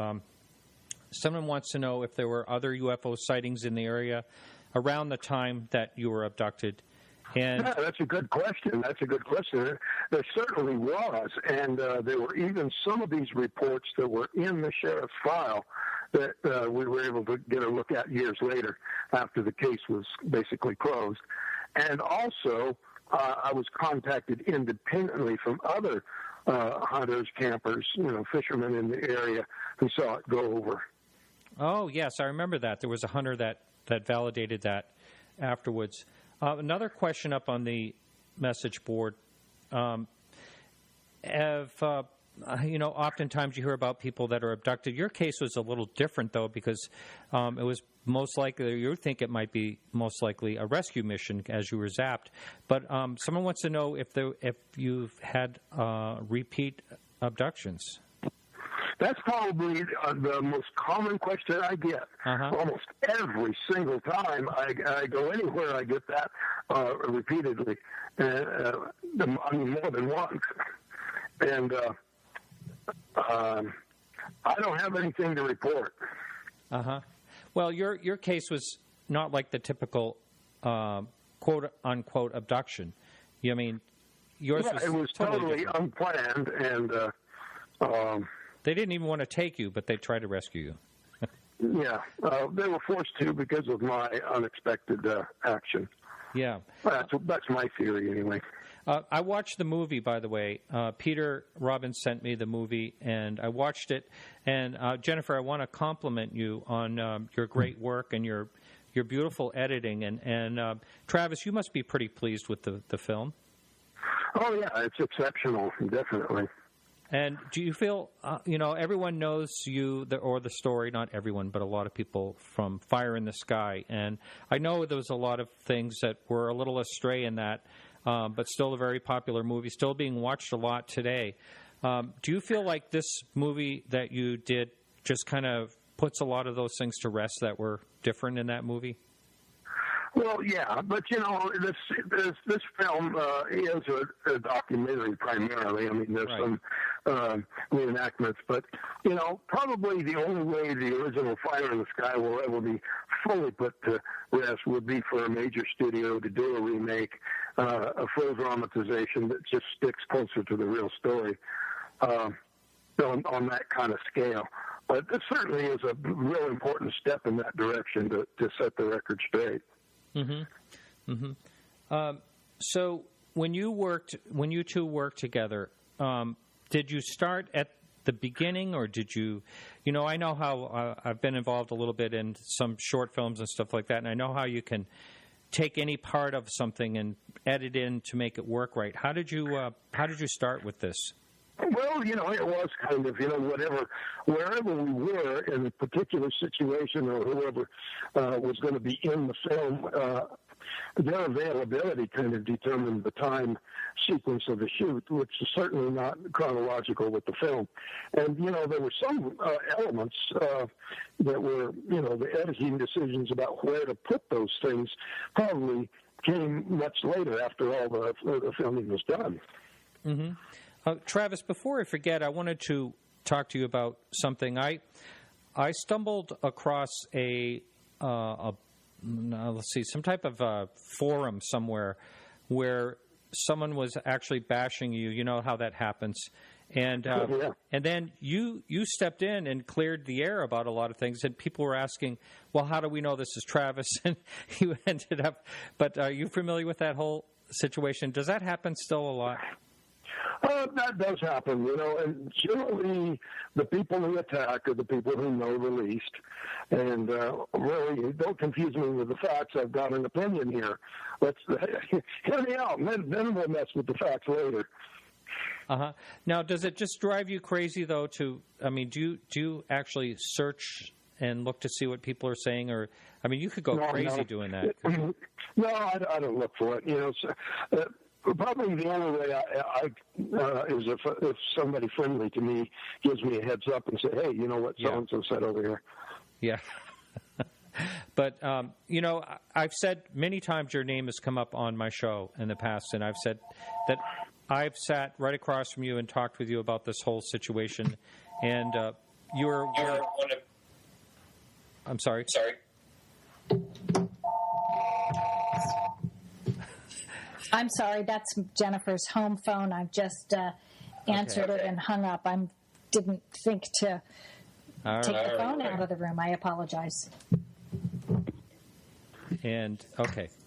Someone wants to know if there were other UFO sightings in the area around the time that you were abducted. And yeah, that's a good question. There certainly was, and there were even some of these reports that were in the sheriff's file that we were able to get a look at years later after the case was basically closed. And also, I was contacted independently from other hunters, campers, fishermen in the area who saw it go over. Oh, yes, I remember that. There was a hunter that validated that afterwards. Another question up on the message board. Oftentimes you hear about people that are abducted. Your case was a little different, though, because it was most likely, you think it might be most likely a rescue mission as you were zapped. But someone wants to know if you've had repeat abductions. That's probably the most common question I get. Almost every single time I go anywhere, I get that repeatedly. I mean, more than once. And I don't have anything to report. Well, your case was not like the typical quote unquote abduction. I mean, yours was it was totally unplanned, and they didn't even want to take you, but they tried to rescue you. Yeah, they were forced to because of my unexpected action. Yeah, that's my theory anyway. I watched the movie, by the way. Peter Robbins sent me the movie, and I watched it. And Jennifer, I want to compliment you on your great work and your beautiful editing. And Travis, you must be pretty pleased with the film. Oh yeah, it's exceptional, definitely. And do you feel, everyone knows you, or the story, not everyone, but a lot of people from Fire in the Sky. And I know there was a lot of things that were a little astray in that, but still a very popular movie, still being watched a lot today. Do you feel like this movie that you did just kind of puts a lot of those things to rest that were different in that movie? Well, yeah, but this film is a documentary primarily. I mean, there's some reenactments, but probably the only way the original Fire in the Sky will ever be fully put to rest would be for a major studio to do a remake, a full dramatization that just sticks closer to the real story on that kind of scale. But it certainly is a real important step in that direction to set the record straight. So when you two worked together, did you start at the beginning, or did you? I know how I've been involved a little bit in some short films and stuff like that, and I know how you can take any part of something and edit in to make it work right. How did you start with this? Well, it was kind of, wherever we were in a particular situation, or whoever was going to be in the film, their availability kind of determined the time sequence of the shoot, which is certainly not chronological with the film. And, there were some elements that were, the editing decisions about where to put those things probably came much later after all the filming was done. Travis, before I forget, I wanted to talk to you about something. I stumbled across some type of forum somewhere where someone was actually bashing you. You know how that happens. And and then you stepped in and cleared the air about a lot of things, and people were asking, well, how do we know this is Travis? And you ended up, but are you familiar with that whole situation? Does that happen still a lot? That does happen, and generally the people who attack are the people who know the least. And really, don't confuse me with the facts. I've got an opinion here. Let's hear me out, and then we'll mess with the facts later. Now, does it just drive you crazy, though, do you actually search and look to see what people are saying? Or, you could go crazy doing that. No, I don't look for it, Probably the only way I is if somebody friendly to me gives me a heads up and say, hey, you know what so-and-so said over here. Yeah. But, I've said many times your name has come up on my show in the past, and I've said that I've sat right across from you and talked with you about this whole situation, and you were one of... I'm sorry? I'm sorry, that's Jennifer's home phone. I've just answered it and hung up. I didn't think to take the phone out of the room. I apologize. And,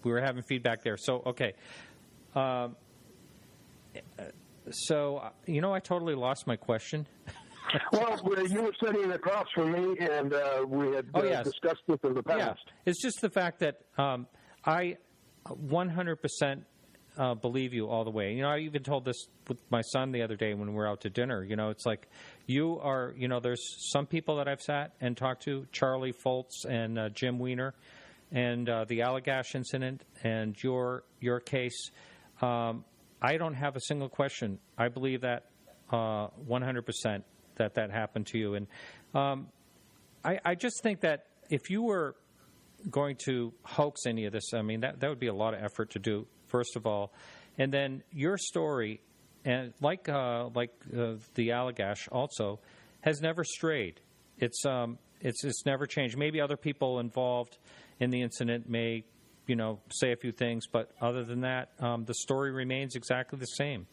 we were having feedback there. So, I totally lost my question. Well, you were sitting across from me, and we had discussed this in the past. Yeah. It's just the fact that I 100% believe you all the way. You know, I even told this with my son the other day when we were out to dinner. You know, it's like you are, you know, there's some people that I've sat and talked to, Charlie Foltz and Jim Weiner, and the Allagash incident and your case. I don't have a single question. I believe that 100% that happened to you. And I just think that if you were going to hoax any of this, I mean, that would be a lot of effort to do, first of all. And then your story, and like the Allagash also, has never strayed. It's never changed. Maybe other people involved in the incident may, you know, say a few things, but other than that, the story remains exactly the same.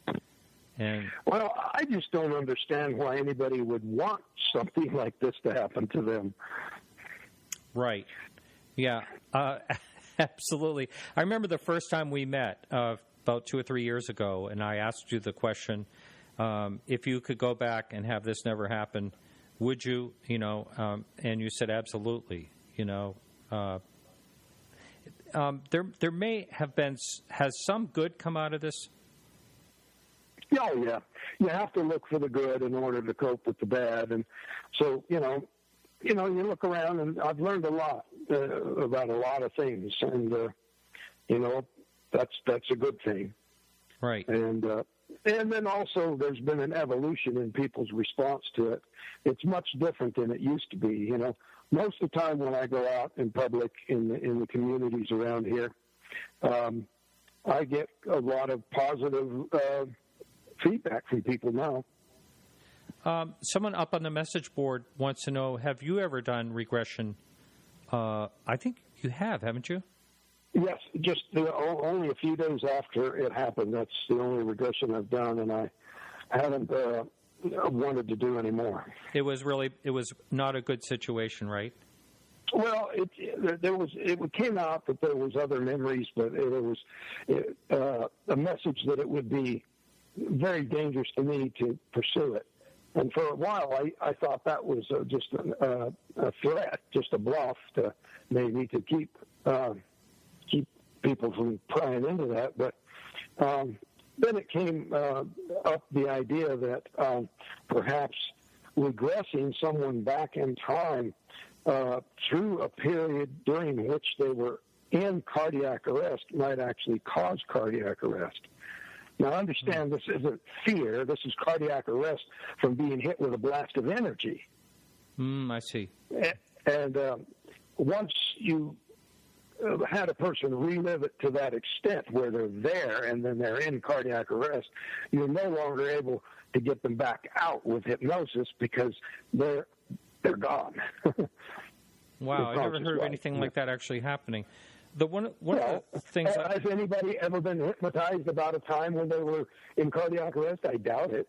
And well, I just don't understand why anybody would want something like this to happen to them. Right. Yeah, absolutely. I remember the first time we met about 2 or 3 years ago, and I asked you the question, if you could go back and have this never happen, would you, you know, and you said absolutely, you know. There may have been, has some good come out of this? Oh, yeah. You have to look for the good in order to cope with the bad. And so, you look around, and I've learned a lot about a lot of things. And, you know, that's a good thing. Right. And then also there's been an evolution in people's response to it. It's much different than it used to be, you know. Most of the time when I go out in public in the communities around here, I get a lot of positive feedback from people now. Someone up on the message board wants to know, have you ever done regression? I think you have, haven't you? Yes, just only a few days after it happened. That's the only regression I've done, and I haven't wanted to do any more. It was not a good situation, right? Well, it came out that there was other memories, but it was a message that it would be very dangerous to me to pursue it. And for a while, I thought that was just a threat, just a bluff to maybe to keep people from prying into that. But then it came up the idea that perhaps regressing someone back in time through a period during which they were in cardiac arrest might actually cause cardiac arrest. Now, understand, this isn't fear. This is cardiac arrest from being hit with a blast of energy. I see. And once you had a person relive it to that extent where they're there and then they're in cardiac arrest, you're no longer able to get them back out with hypnosis because they're gone. Wow, I never heard of anything like that actually happening. One of the things. Has anybody ever been hypnotized about a time when they were in cardiac arrest? I doubt it.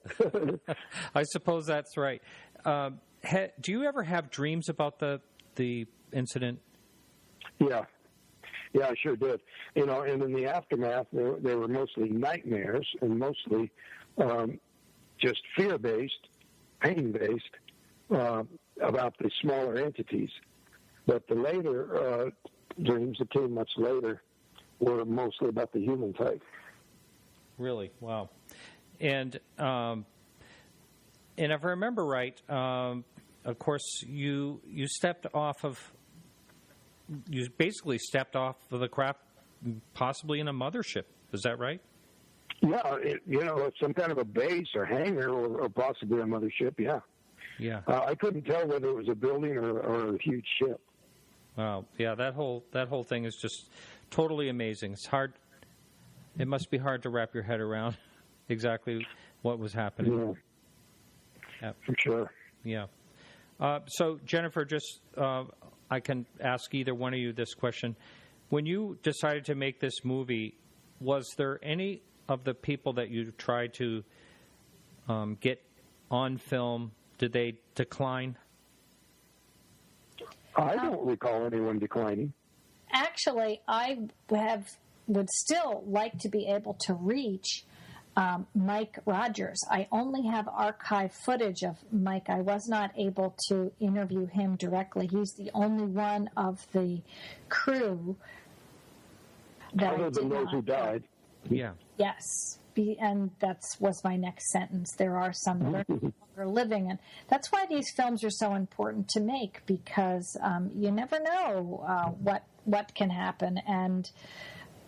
I suppose that's right. Do you ever have dreams about the incident? Yeah, I sure did. You know, and in the aftermath, they were mostly nightmares and mostly just fear-based, pain-based about the smaller entities. But the later dreams that came much later were mostly about the human type. Really? Wow. And if I remember right, of course, you basically stepped off of the craft, possibly in a mothership. Is that right? Yeah, it's some kind of a base or hangar or possibly a mothership. Yeah. Yeah. I couldn't tell whether it was a building or a huge ship. Wow. Yeah, that whole thing is just totally amazing. It's hard. It must be hard to wrap your head around exactly what was happening. Yeah. For sure. Yeah. So, Jennifer, just I can ask either one of you this question. When you decided to make this movie, was there any of the people that you tried to get on film, did they decline? I don't recall anyone declining. Actually, I would still like to be able to reach Mike Rogers. I only have archive footage of Mike. I was not able to interview him directly. He's the only one of the crew that other than those who died. Yeah. Yes. And that was my next sentence. There are some that are no longer living. And that's why these films are so important to make, because you never know what can happen. And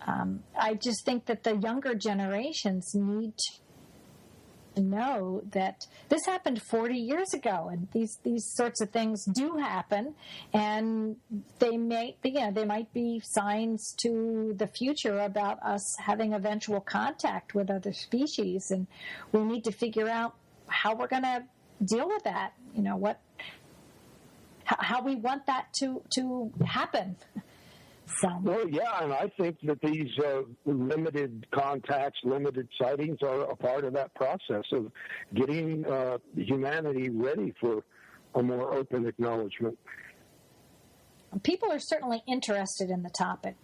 I just think that the younger generations need to know that this happened 40 years ago, and these sorts of things do happen, and they might be signs to the future about us having eventual contact with other species, and we need to figure out how we're going to deal with that. How we want that to happen. So. Well, yeah, and I think that these limited contacts, limited sightings are a part of that process of getting humanity ready for a more open acknowledgement. People are certainly interested in the topic.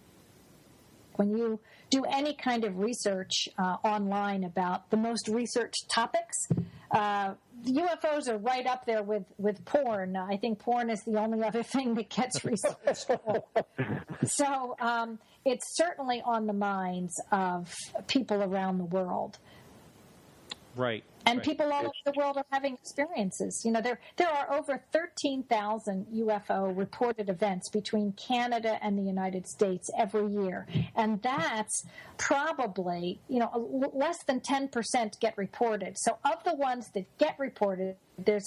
When you do any kind of research online about the most researched topics, UFOs are right up there with porn. I think porn is the only other thing that gets researched. So it's certainly on the minds of people around the world. Right. And people all over the world are having experiences. There are over 13,000 UFO reported events between Canada and the United States every year. And that's probably, less than 10% get reported. So of the ones that get reported, there's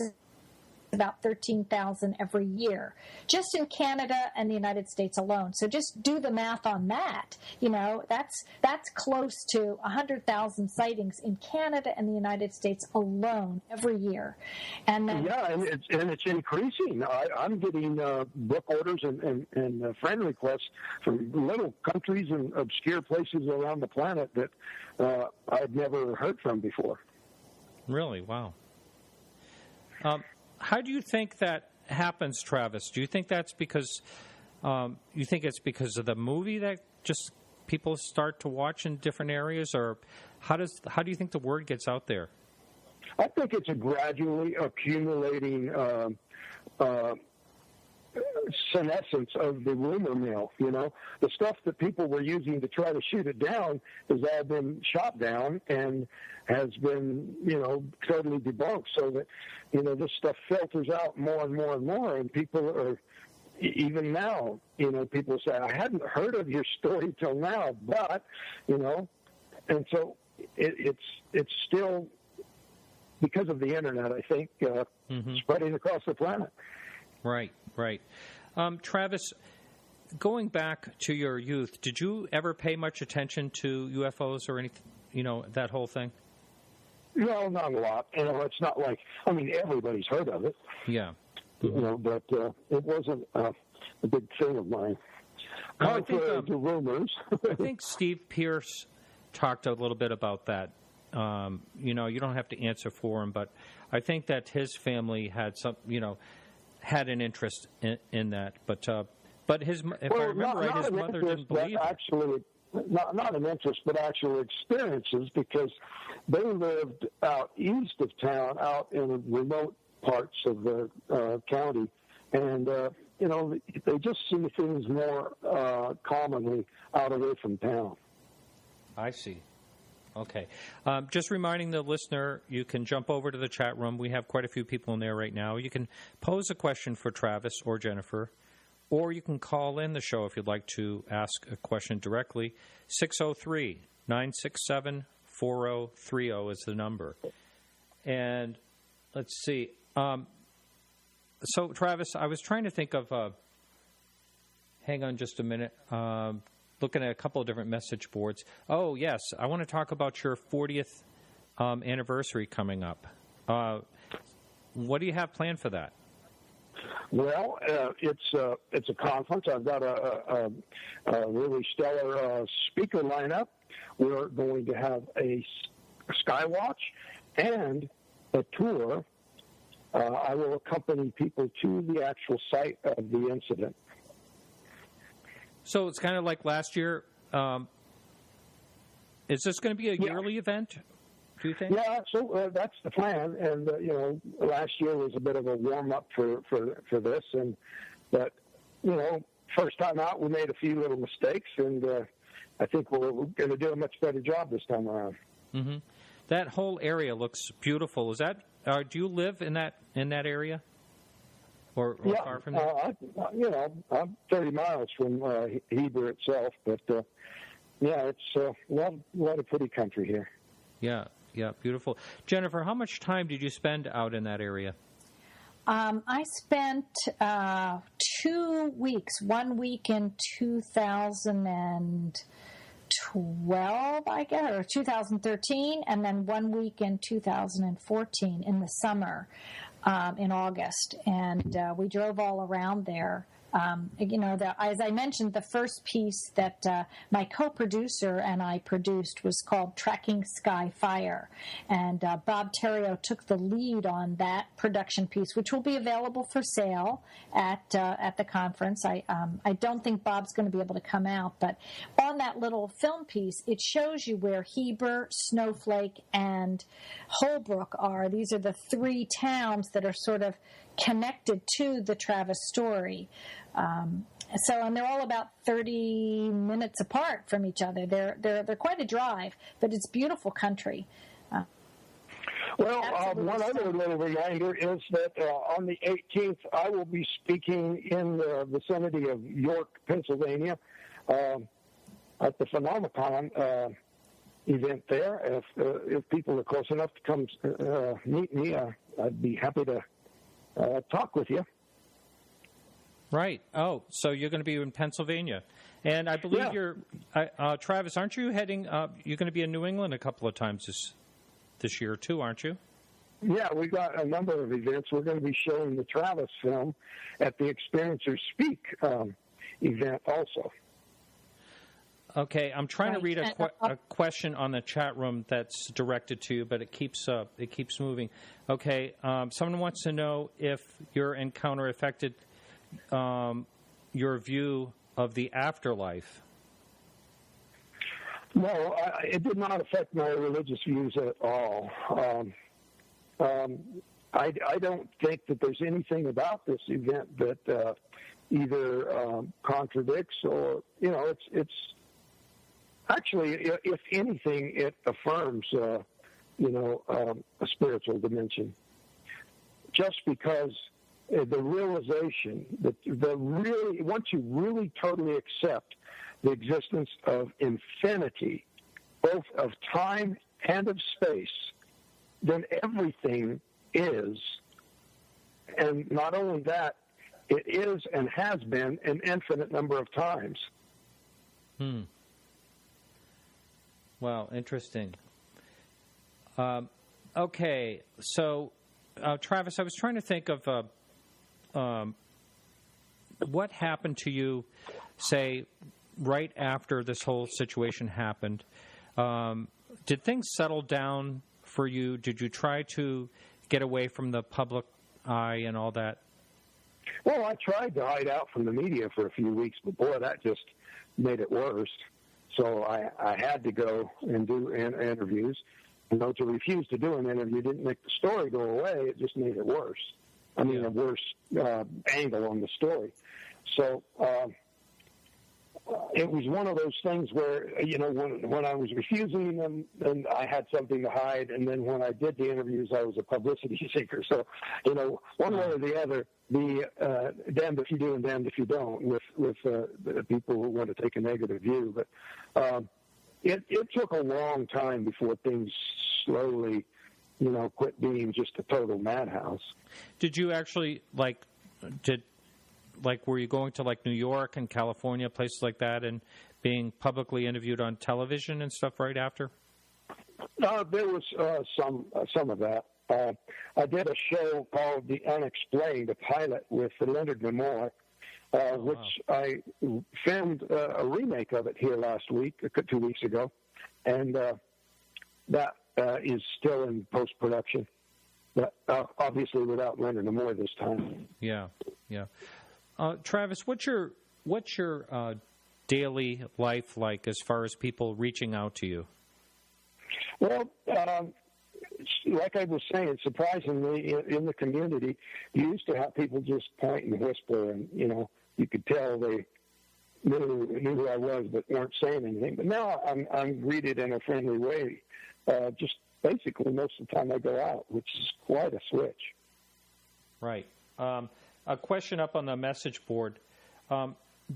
about 13,000 every year, just in Canada and the United States alone. So just do the math on that. That's close to 100,000 sightings in Canada and the United States alone every year. And then, and it's increasing. I'm getting book orders and friend requests from little countries and obscure places around the planet that I'd never heard from before. Really? Wow. How do you think that happens, Travis? Do you think that's because you think it's because of the movie that just people start to watch in different areas, or how do you think the word gets out there? I think it's a gradually accumulating senescence of the rumor mill. The stuff that people were using to try to shoot it down has all been shot down and has been, totally debunked, so that, this stuff filters out more and more and more, and people are, even now, people say, I hadn't heard of your story till now, but, and so it's still, because of the internet, I think, spreading across the planet. Right. Travis, going back to your youth, did you ever pay much attention to UFOs or anything, that whole thing? No, not a lot. It's not like, everybody's heard of it. Yeah. But it wasn't a big thing of mine. Contrary to rumors. I think Steve Pierce talked a little bit about that. You don't have to answer for him, but I think that his family had had an interest in that. But his, if I remember right, his mother didn't believe it. Actually, not an interest, but actual experiences, because they lived out east of town, out in remote parts of the county, and they just see things more commonly out away from town. I see. Okay. Just reminding the listener, you can jump over to the chat room. We have quite a few people in there right now. You can pose a question for Travis or Jennifer, or you can call in the show if you'd like to ask a question directly. 603-967-4030 is the number. And let's see. So, Travis, I was trying to think of hang on just a minute. Looking at a couple of different message boards. Oh, yes. I want to talk about your 40th anniversary coming up. What do you have planned for that? Well, it's a conference. I've got a really stellar speaker lineup. We're going to have a skywatch and a tour. I will accompany people to the actual site of the incident. So it's kind of like last year. Is this going to be a yearly event? do you think? Yeah, so that's the plan. And last year was a bit of a warm up for this, but first time out we made a few little mistakes, and I think we're going to do a much better job this time around. Mm-hmm. That whole area looks beautiful. Is that? Do you live in that area, or far from there? I'm 30 miles from Heber itself, but it's a lot of pretty country here. Yeah, beautiful. Jennifer, how much time did you spend out in that area? I spent 2 weeks. 1 week in 2012, I guess, or 2013, and then 1 week in 2014 in the summer, in August. And we drove all around there. As I mentioned, the first piece that my co-producer and I produced was called Tracking Sky Fire. And Bob Terrio took the lead on that production piece, which will be available for sale at the conference. I don't think Bob's going to be able to come out, but on that little film piece, it shows you where Heber, Snowflake, and Holbrook are. These are the three towns that are sort of connected to the Travis story. And they're all about 30 minutes apart from each other. They're quite a drive, but it's beautiful country. One other little reminder is that on the 18th, I will be speaking in the vicinity of York, Pennsylvania, at the Phenomenon event there. If people are close enough to come meet me, I'd be happy to talk with you. Right. Oh, so you're going to be in Pennsylvania. And I believe Travis, aren't you heading, you're going to be in New England a couple of times this year too, aren't you? Yeah, we've got a number of events. We're going to be showing the Travis film at the Experiencers Speak event also. Okay, I'm trying to read a question on the chat room that's directed to you, but it keeps moving. Okay, someone wants to know if your encounter affected your view of the afterlife. No, it did not affect my religious views at all. I don't think that there's anything about this event that either contradicts or, it's actually, if anything, it affirms, a spiritual dimension. Just because the realization that once you really totally accept the existence of infinity, both of time and of space, then everything is. And not only that, it is and has been an infinite number of times. Wow, interesting. Okay, so Travis, I was trying to think of what happened to you, say, right after this whole situation happened. Did things settle down for you? Did you try to get away from the public eye and all that? Well, I tried to hide out from the media for a few weeks, but boy, that just made it worse. So I had to go and do interviews. To refuse to do an interview didn't make the story go away. It just made it worse. A worse angle on the story. So it was one of those things where, when I was refusing them, then I had something to hide. And then when I did the interviews, I was a publicity seeker. So, one way or the other, be damned if you do and damned if you don't with the people who want to take a negative view. But it took a long time before things slowly, quit being just a total madhouse. Did you actually, were you going to, New York and California, places like that, and being publicly interviewed on television and stuff right after? There was some of that. I did a show called The Unexplained, a pilot with Leonard Nimoy, which I filmed a remake of it here last week, 2 weeks ago, and that is still in post-production, but obviously without Leonard Nimoy this time. Yeah. Travis, what's your daily life like as far as people reaching out to you? Well, like I was saying, surprisingly, in the community, you used to have people just point and whisper, and you could tell they knew who I was, but weren't saying anything. But now I'm greeted in a friendly way, just basically most of the time I go out, which is quite a switch. Right. A question up on the message board.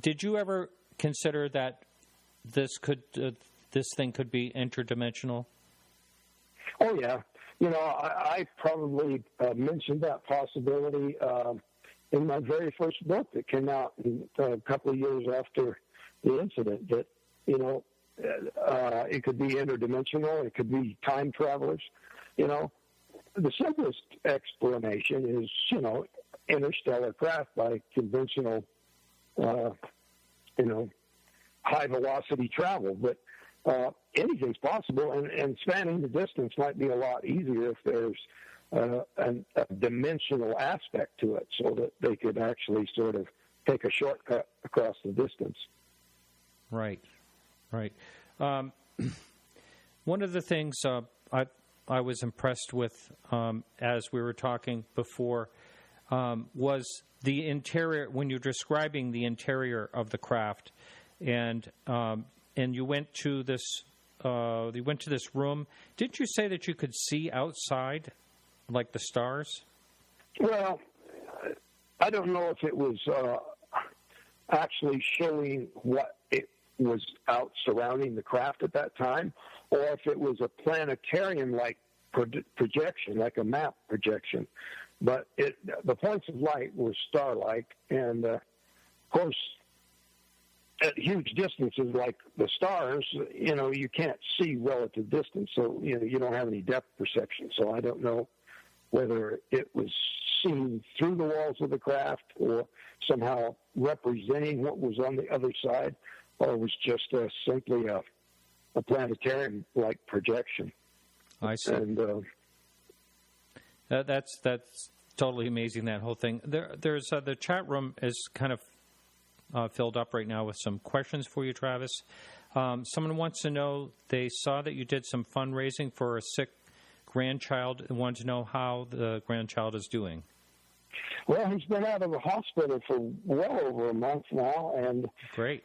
Did you ever consider that this thing could be interdimensional? Oh, yeah. I probably mentioned that possibility in my very first book that came out a couple of years after the incident, that, it could be interdimensional, it could be time travelers. The simplest explanation is, interstellar craft by conventional, high-velocity travel. But anything's possible, and spanning the distance might be a lot easier if there's a dimensional aspect to it, so that they could actually sort of take a shortcut across the distance. Right. One of the things I was impressed with as we were talking before was the interior, when you're describing the interior of the craft, and you went to this room. Didn't you say that you could see outside, like the stars? Well, I don't know if it was actually showing what it was out surrounding the craft at that time, or if it was a planetarium-like projection, like a map projection. But the points of light were star-like, and of course, at huge distances like the stars, you can't see relative distance, so you don't have any depth perception. So I don't know whether it was seen through the walls of the craft or somehow representing what was on the other side, or it was just simply a planetarium-like projection. I see. And that's totally amazing, that whole thing. There's the chat room is kind of filled up right now with some questions for you, Travis. Someone wants to know, they saw that you did some fundraising for a sick grandchild and wanted to know how the grandchild is doing. Well, he's been out of the hospital for well over a month now, and great.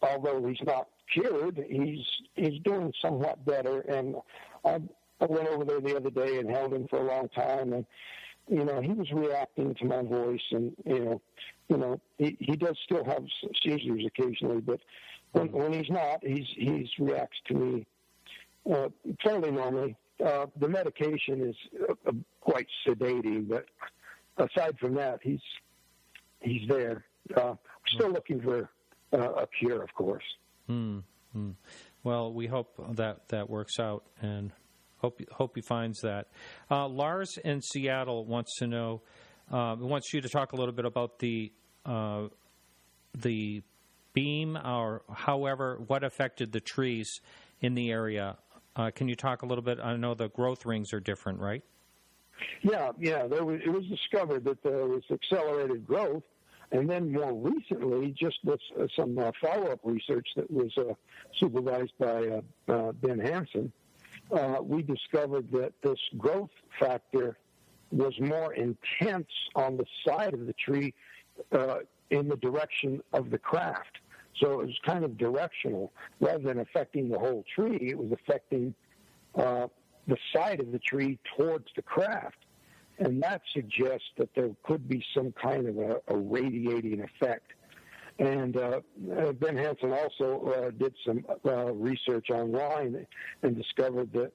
Although he's not cured, he's doing somewhat better. And I went over there the other day and held him for a long time, and he was reacting to my voice, and he does still have seizures occasionally, but when he's not, he reacts to me fairly normally. The medication is quite sedating, but aside from that, he's there. We're still looking for a cure, of course. Well, we hope that works out, and hope he finds that. Lars in Seattle wants to know, wants you to talk a little bit about the beam, or however, what affected the trees in the area. Can you talk a little bit? I know the growth rings are different, right? Yeah. It was discovered that there was accelerated growth, and then more recently, just with some follow-up research that was supervised by Ben Hansen, we discovered that this growth factor was more intense on the side of the tree in the direction of the craft. So it was kind of directional. Rather than affecting the whole tree, it was affecting the side of the tree towards the craft. And that suggests that there could be some kind of a radiating effect. And Ben Hansen also did some research online and discovered that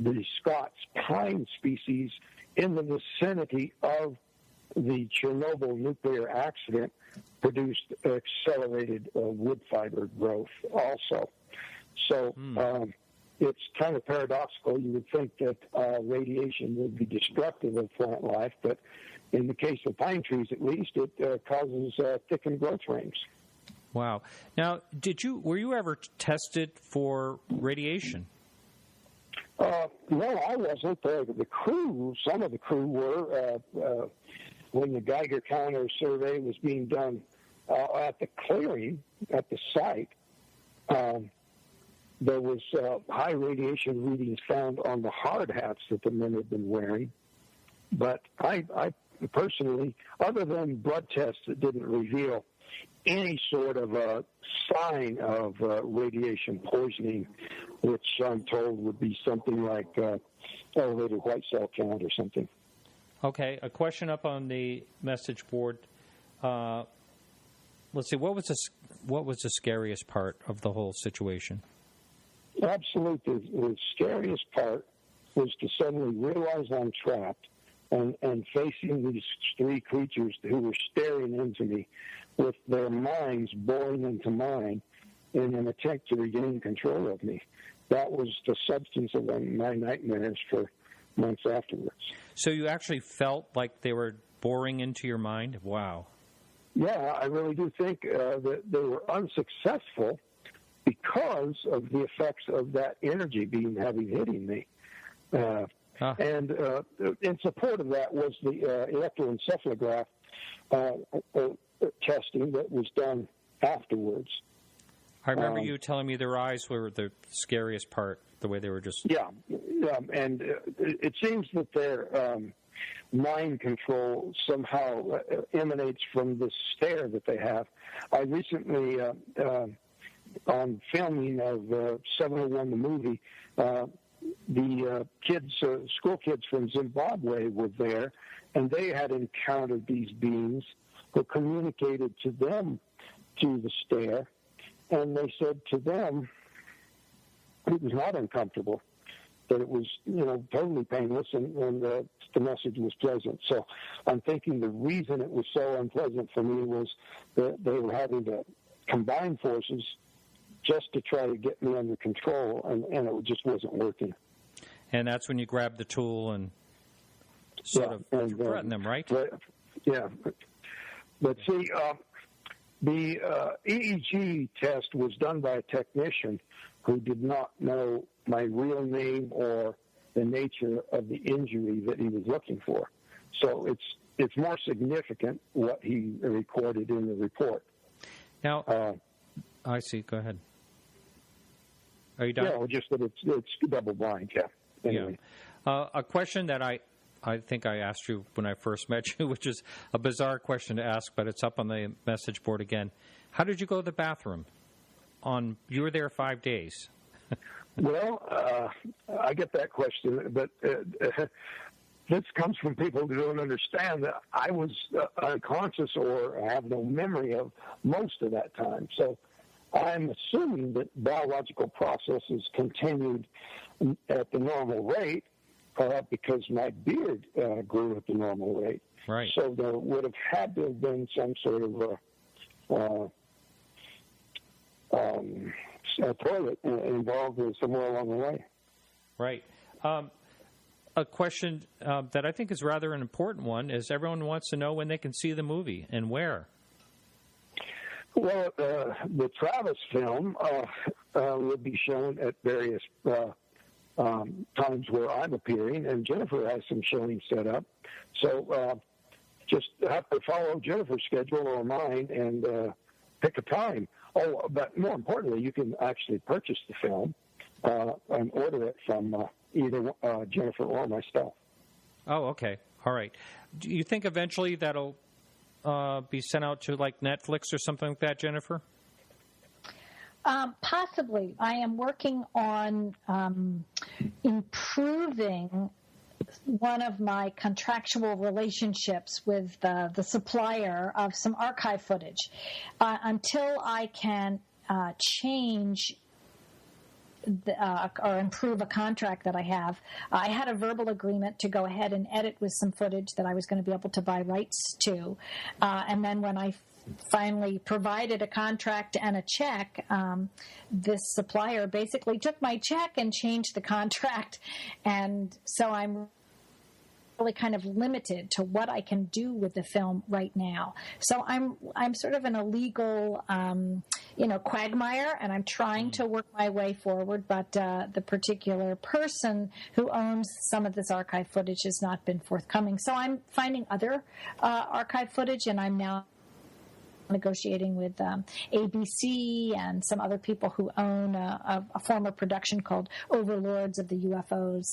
the Scots pine species in the vicinity of the Chernobyl nuclear accident produced accelerated wood fiber growth also. So it's kind of paradoxical. You would think that radiation would be destructive of plant life, but in the case of pine trees, at least, it causes thickened growth rings. Wow. Now, were you ever tested for radiation? No, I wasn't. Some of the crew were. When the Geiger counter survey was being done at the clearing, at the site, there was high radiation readings found on the hard hats that the men had been wearing. But I personally, other than blood tests that didn't reveal any sort of a sign of radiation poisoning, which I'm told would be something like elevated white cell count or something. Okay, a question up on the message board. Let's see, what was the scariest part of the whole situation? Absolutely, the scariest part was to suddenly realize I'm trapped and facing these three creatures who were staring into me with their minds boring into mine in an attempt to regain control of me. That was the substance of my nightmares for months afterwards. So you actually felt like they were boring into your mind? Wow. Yeah, I really do think that they were unsuccessful because of the effects of that energy beam hitting me. And in support of that was the electroencephalograph testing that was done afterwards. I remember you telling me their eyes were the scariest part, the way they were just... Yeah, and it seems that their mind control somehow emanates from the stare that they have. I recently, on filming of 701 the movie, the school kids from Zimbabwe were there, and they had encountered these beings who communicated to them through the stare, and they said to them it was not uncomfortable, that it was, totally painless, and the message was pleasant. So I'm thinking the reason it was so unpleasant for me was that they were having to combine forces just to try to get me under control, and it just wasn't working. And that's when you grab the tool and sort of threaten them, right? Yeah. But see, the EEG test was done by a technician who did not know my real name or the nature of the injury that he was looking for. So it's more significant what he recorded in the report. Now, I see. Go ahead. Are you done? Yeah, just that it's double blind, yeah. Anyway. Yeah. A question that I think I asked you when I first met you, which is a bizarre question to ask, but it's up on the message board again. How did you go to the bathroom? You were there 5 days. Well, I get that question, but this comes from people who don't understand that I was unconscious or have no memory of most of that time. So I'm assuming that biological processes continued at the normal rate because my beard grew at the normal rate. Right. So there would have had to have been some sort of a toilet involved somewhere along the way. Right. A question that I think is rather an important one is everyone wants to know when they can see the movie and where. Well, the Travis film will be shown at various times where I'm appearing, and Jennifer has some showings set up. So just have to follow Jennifer's schedule or mine and pick a time. Oh, but more importantly, you can actually purchase the film and order it from either Jennifer or myself. Oh, okay. All right. Do you think eventually that'll be sent out to like Netflix or something like that, Jennifer? Possibly. I am working on improving one of my contractual relationships with the supplier of some archive footage. Until I can change or improve a contract that I have, I had a verbal agreement to go ahead and edit with some footage that I was going to be able to buy rights to. And then when I finally provided a contract and a check, this supplier basically took my check and changed the contract. And so I'm really kind of limited to what I can do with the film right now. So I'm sort of in a legal, quagmire, and I'm trying to work my way forward. But the particular person who owns some of this archive footage has not been forthcoming. So I'm finding other archive footage, and I'm now negotiating with ABC and some other people who own a former production called Overlords of the UFOs,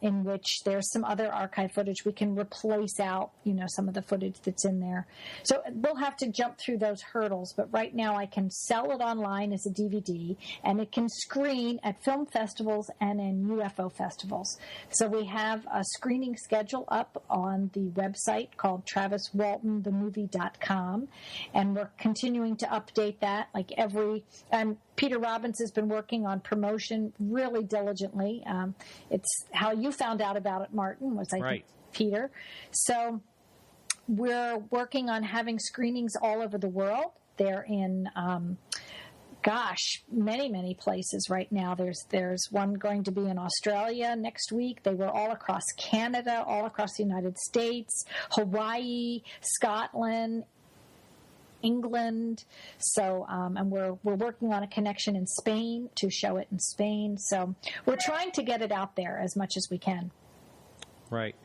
in which there's some other archive footage. We can replace out, some of the footage that's in there. So we'll have to jump through those hurdles, but right now I can sell it online as a DVD, and it can screen at film festivals and in UFO festivals. So we have a screening schedule up on the website called TravisWaltonTheMovie.com, and we're continuing to update that and Peter Robbins has been working on promotion really diligently. It's how you found out about it, Martin, was I think Peter. So we're working on having screenings all over the world. They're in many, many places right now. There's one going to be in Australia next week. They were all across Canada, all across the United States, Hawaii, Scotland, England. So, and we're working on a connection in Spain to show it in Spain. So we're trying to get it out there as much as we can. Right.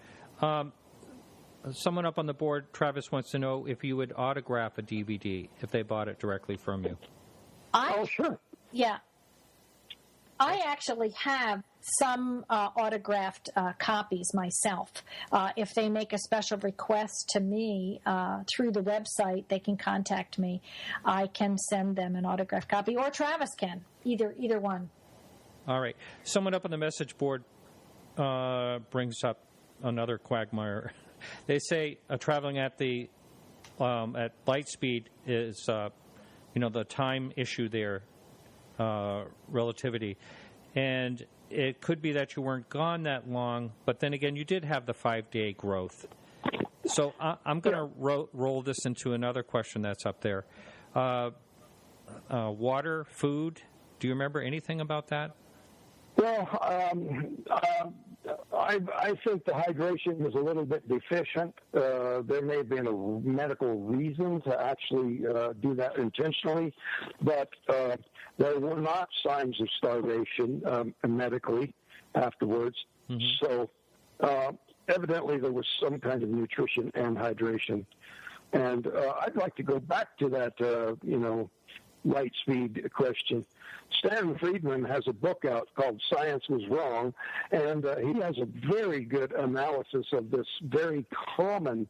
Someone up on the board, Travis, wants to know if you would autograph a DVD if they bought it directly from you. Sure. Yeah. I actually have some autographed copies myself. If they make a special request to me through the website, they can contact me. I can send them an autographed copy, or Travis can. Either one. All right. Someone up on the message board brings up another quagmire. They say traveling at at light speed is, the time issue there, relativity. And it could be that you weren't gone that long, but then again, you did have the 5-day growth. So I'm going to roll this into another question that's up there. Water, food, do you remember anything about that? Well, I think the hydration was a little bit deficient. There may have been a medical reason to actually do that intentionally, but there were not signs of starvation medically afterwards. Mm-hmm. So evidently there was some kind of nutrition and hydration. And I'd like to go back to that, light speed question. Stanton Friedman has a book out called Science Was Wrong, and he has a very good analysis of this very common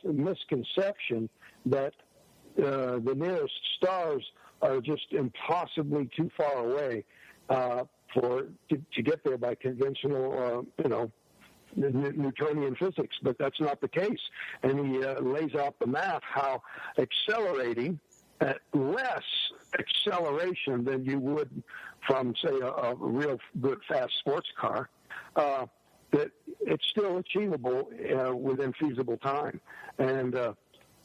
misconception that the nearest stars are just impossibly too far away to get there by conventional, Newtonian physics. But that's not the case. And he lays out the math how accelerating at less acceleration than you would from, say, a real good fast sports car, that it's still achievable within feasible time. And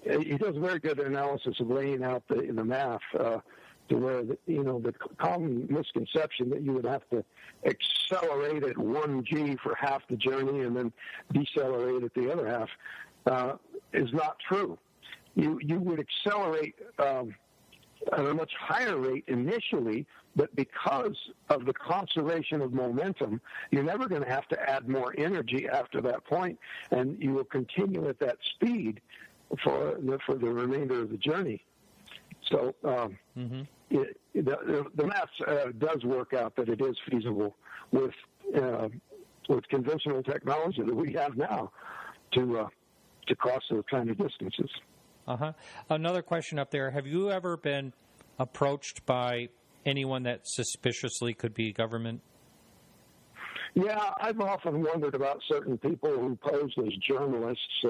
he does a very good analysis of laying out the math to where, the common misconception that you would have to accelerate at 1G for half the journey and then decelerate at the other half is not true. You would accelerate at a much higher rate initially, but because of the conservation of momentum, you're never going to have to add more energy after that point, and you will continue at that speed for the remainder of the journey. So the math does work out that it is feasible with conventional technology that we have now to cross those kind of distances. Another question up there. Have you ever been approached by anyone that suspiciously could be government? Yeah, I've often wondered about certain people who posed as journalists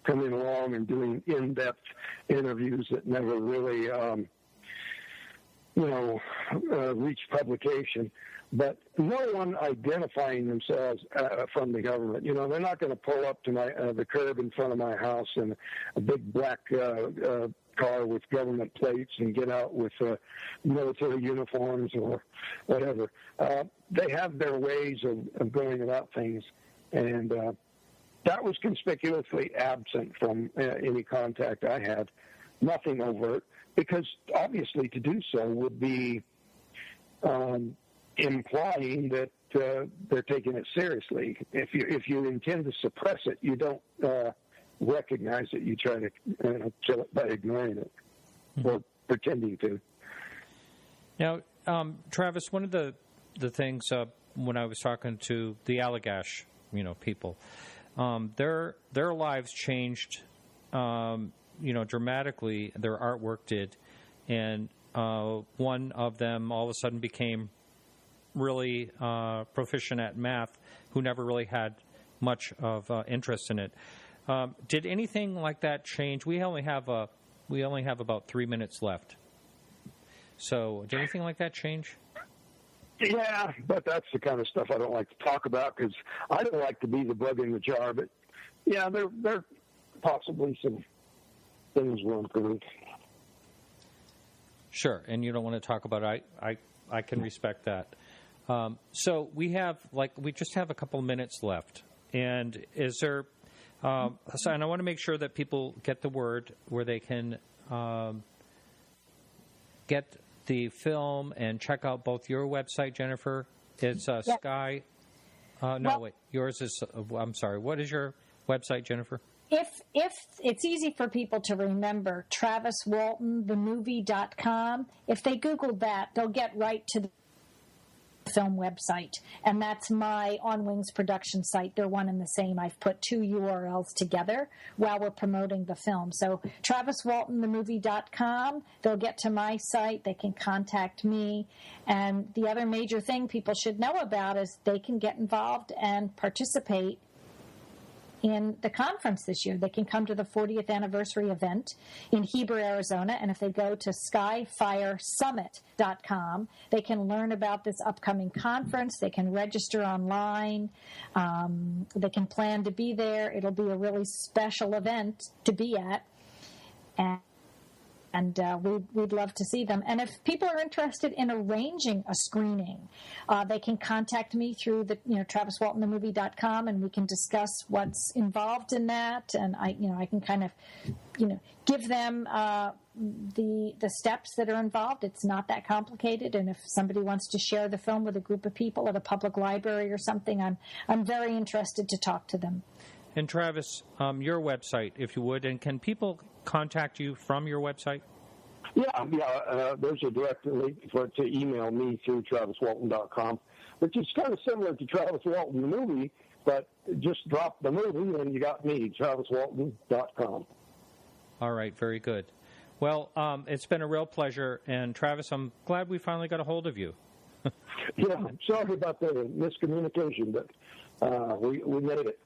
coming along and doing in-depth interviews that never really, reached publication. But no one identifying themselves from the government. They're not going to pull up to the curb in front of my house in a big black car with government plates and get out with military uniforms or whatever. They have their ways of going about things, and that was conspicuously absent from any contact I had. Nothing overt, because obviously to do so would be implying that they're taking it seriously. If you intend to suppress it, you don't recognize it. You try to kill it by ignoring it. or pretending to. Now, Travis, one of the things when I was talking to the Allagash, people, their lives changed, dramatically. Their artwork did, and one of them all of a sudden became really proficient at math, who never really had much of interest in it. Did anything like that change? We only have about 3 minutes left. So, did anything like that change? Yeah, but that's the kind of stuff I don't like to talk about because I don't like to be the bug in the jar. But yeah, there possibly some things will improve. Sure, and you don't want to talk about it. I can respect that. So we just have a couple of minutes left, and is there? And I want to make sure that people get the word where they can get the film and check out both your website, Jennifer. It's Sky. Wait, yours is. I'm sorry. What is your website, Jennifer? If it's easy for people to remember, TravisWaltonTheMovie.com. If they Google that, they'll get right to the film website, and that's my On Wings production site. They're one and the same. I've put two URLs together while we're promoting the film. So TravisWaltonTheMovie.com, they'll get to my site, they can contact me, and the other major thing people should know about is they can get involved and participate in the conference this year. They can come to the 40th anniversary event in Heber, Arizona, and if they go to skyfiresummit.com, they can learn about this upcoming conference. They can register online. They can plan to be there. It'll be a really special event to be at, and we'd love to see them. And if people are interested in arranging a screening, they can contact me through the TravisWaltonTheMovie.com, and we can discuss what's involved in that. And I can kind of give them the steps that are involved. It's not that complicated. And if somebody wants to share the film with a group of people at a public library or something, I'm very interested to talk to them. And Travis, your website, if you would, and can people contact you from your website? Yeah. There's a direct link to email me through TravisWalton.com, which is kind of similar to Travis Walton the Movie, but just drop the movie and you got me, TravisWalton.com. All right, very good. Well, it's been a real pleasure, and Travis, I'm glad we finally got a hold of you. Yeah, sorry about the miscommunication, but we made it.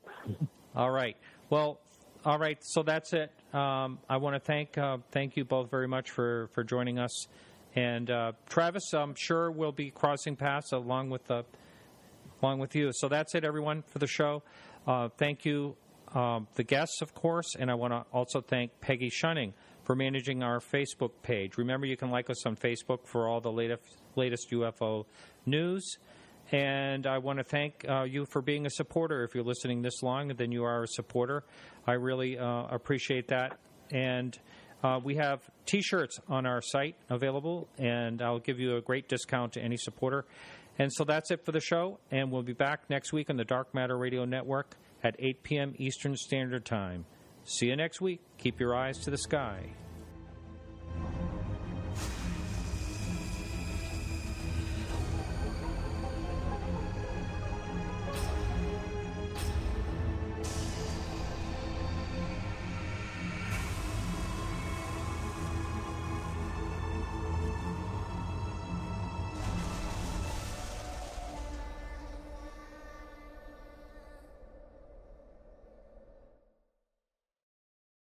All right. Well, all right. So that's it. I want to thank you both very much for joining us. And Travis, I'm sure we'll be crossing paths along with you. So that's it, everyone, for the show. Thank you, the guests, of course, and I want to also thank Peggy Shunning for managing our Facebook page. Remember, you can like us on Facebook for all the latest UFO news. And I want to thank you for being a supporter. If you're listening this long, then you are a supporter. I really appreciate that. And we have T-shirts on our site available, and I'll give you a great discount to any supporter. And so that's it for the show, and we'll be back next week on the Dark Matter Radio Network at 8 p.m. Eastern Standard Time. See you next week. Keep your eyes to the sky.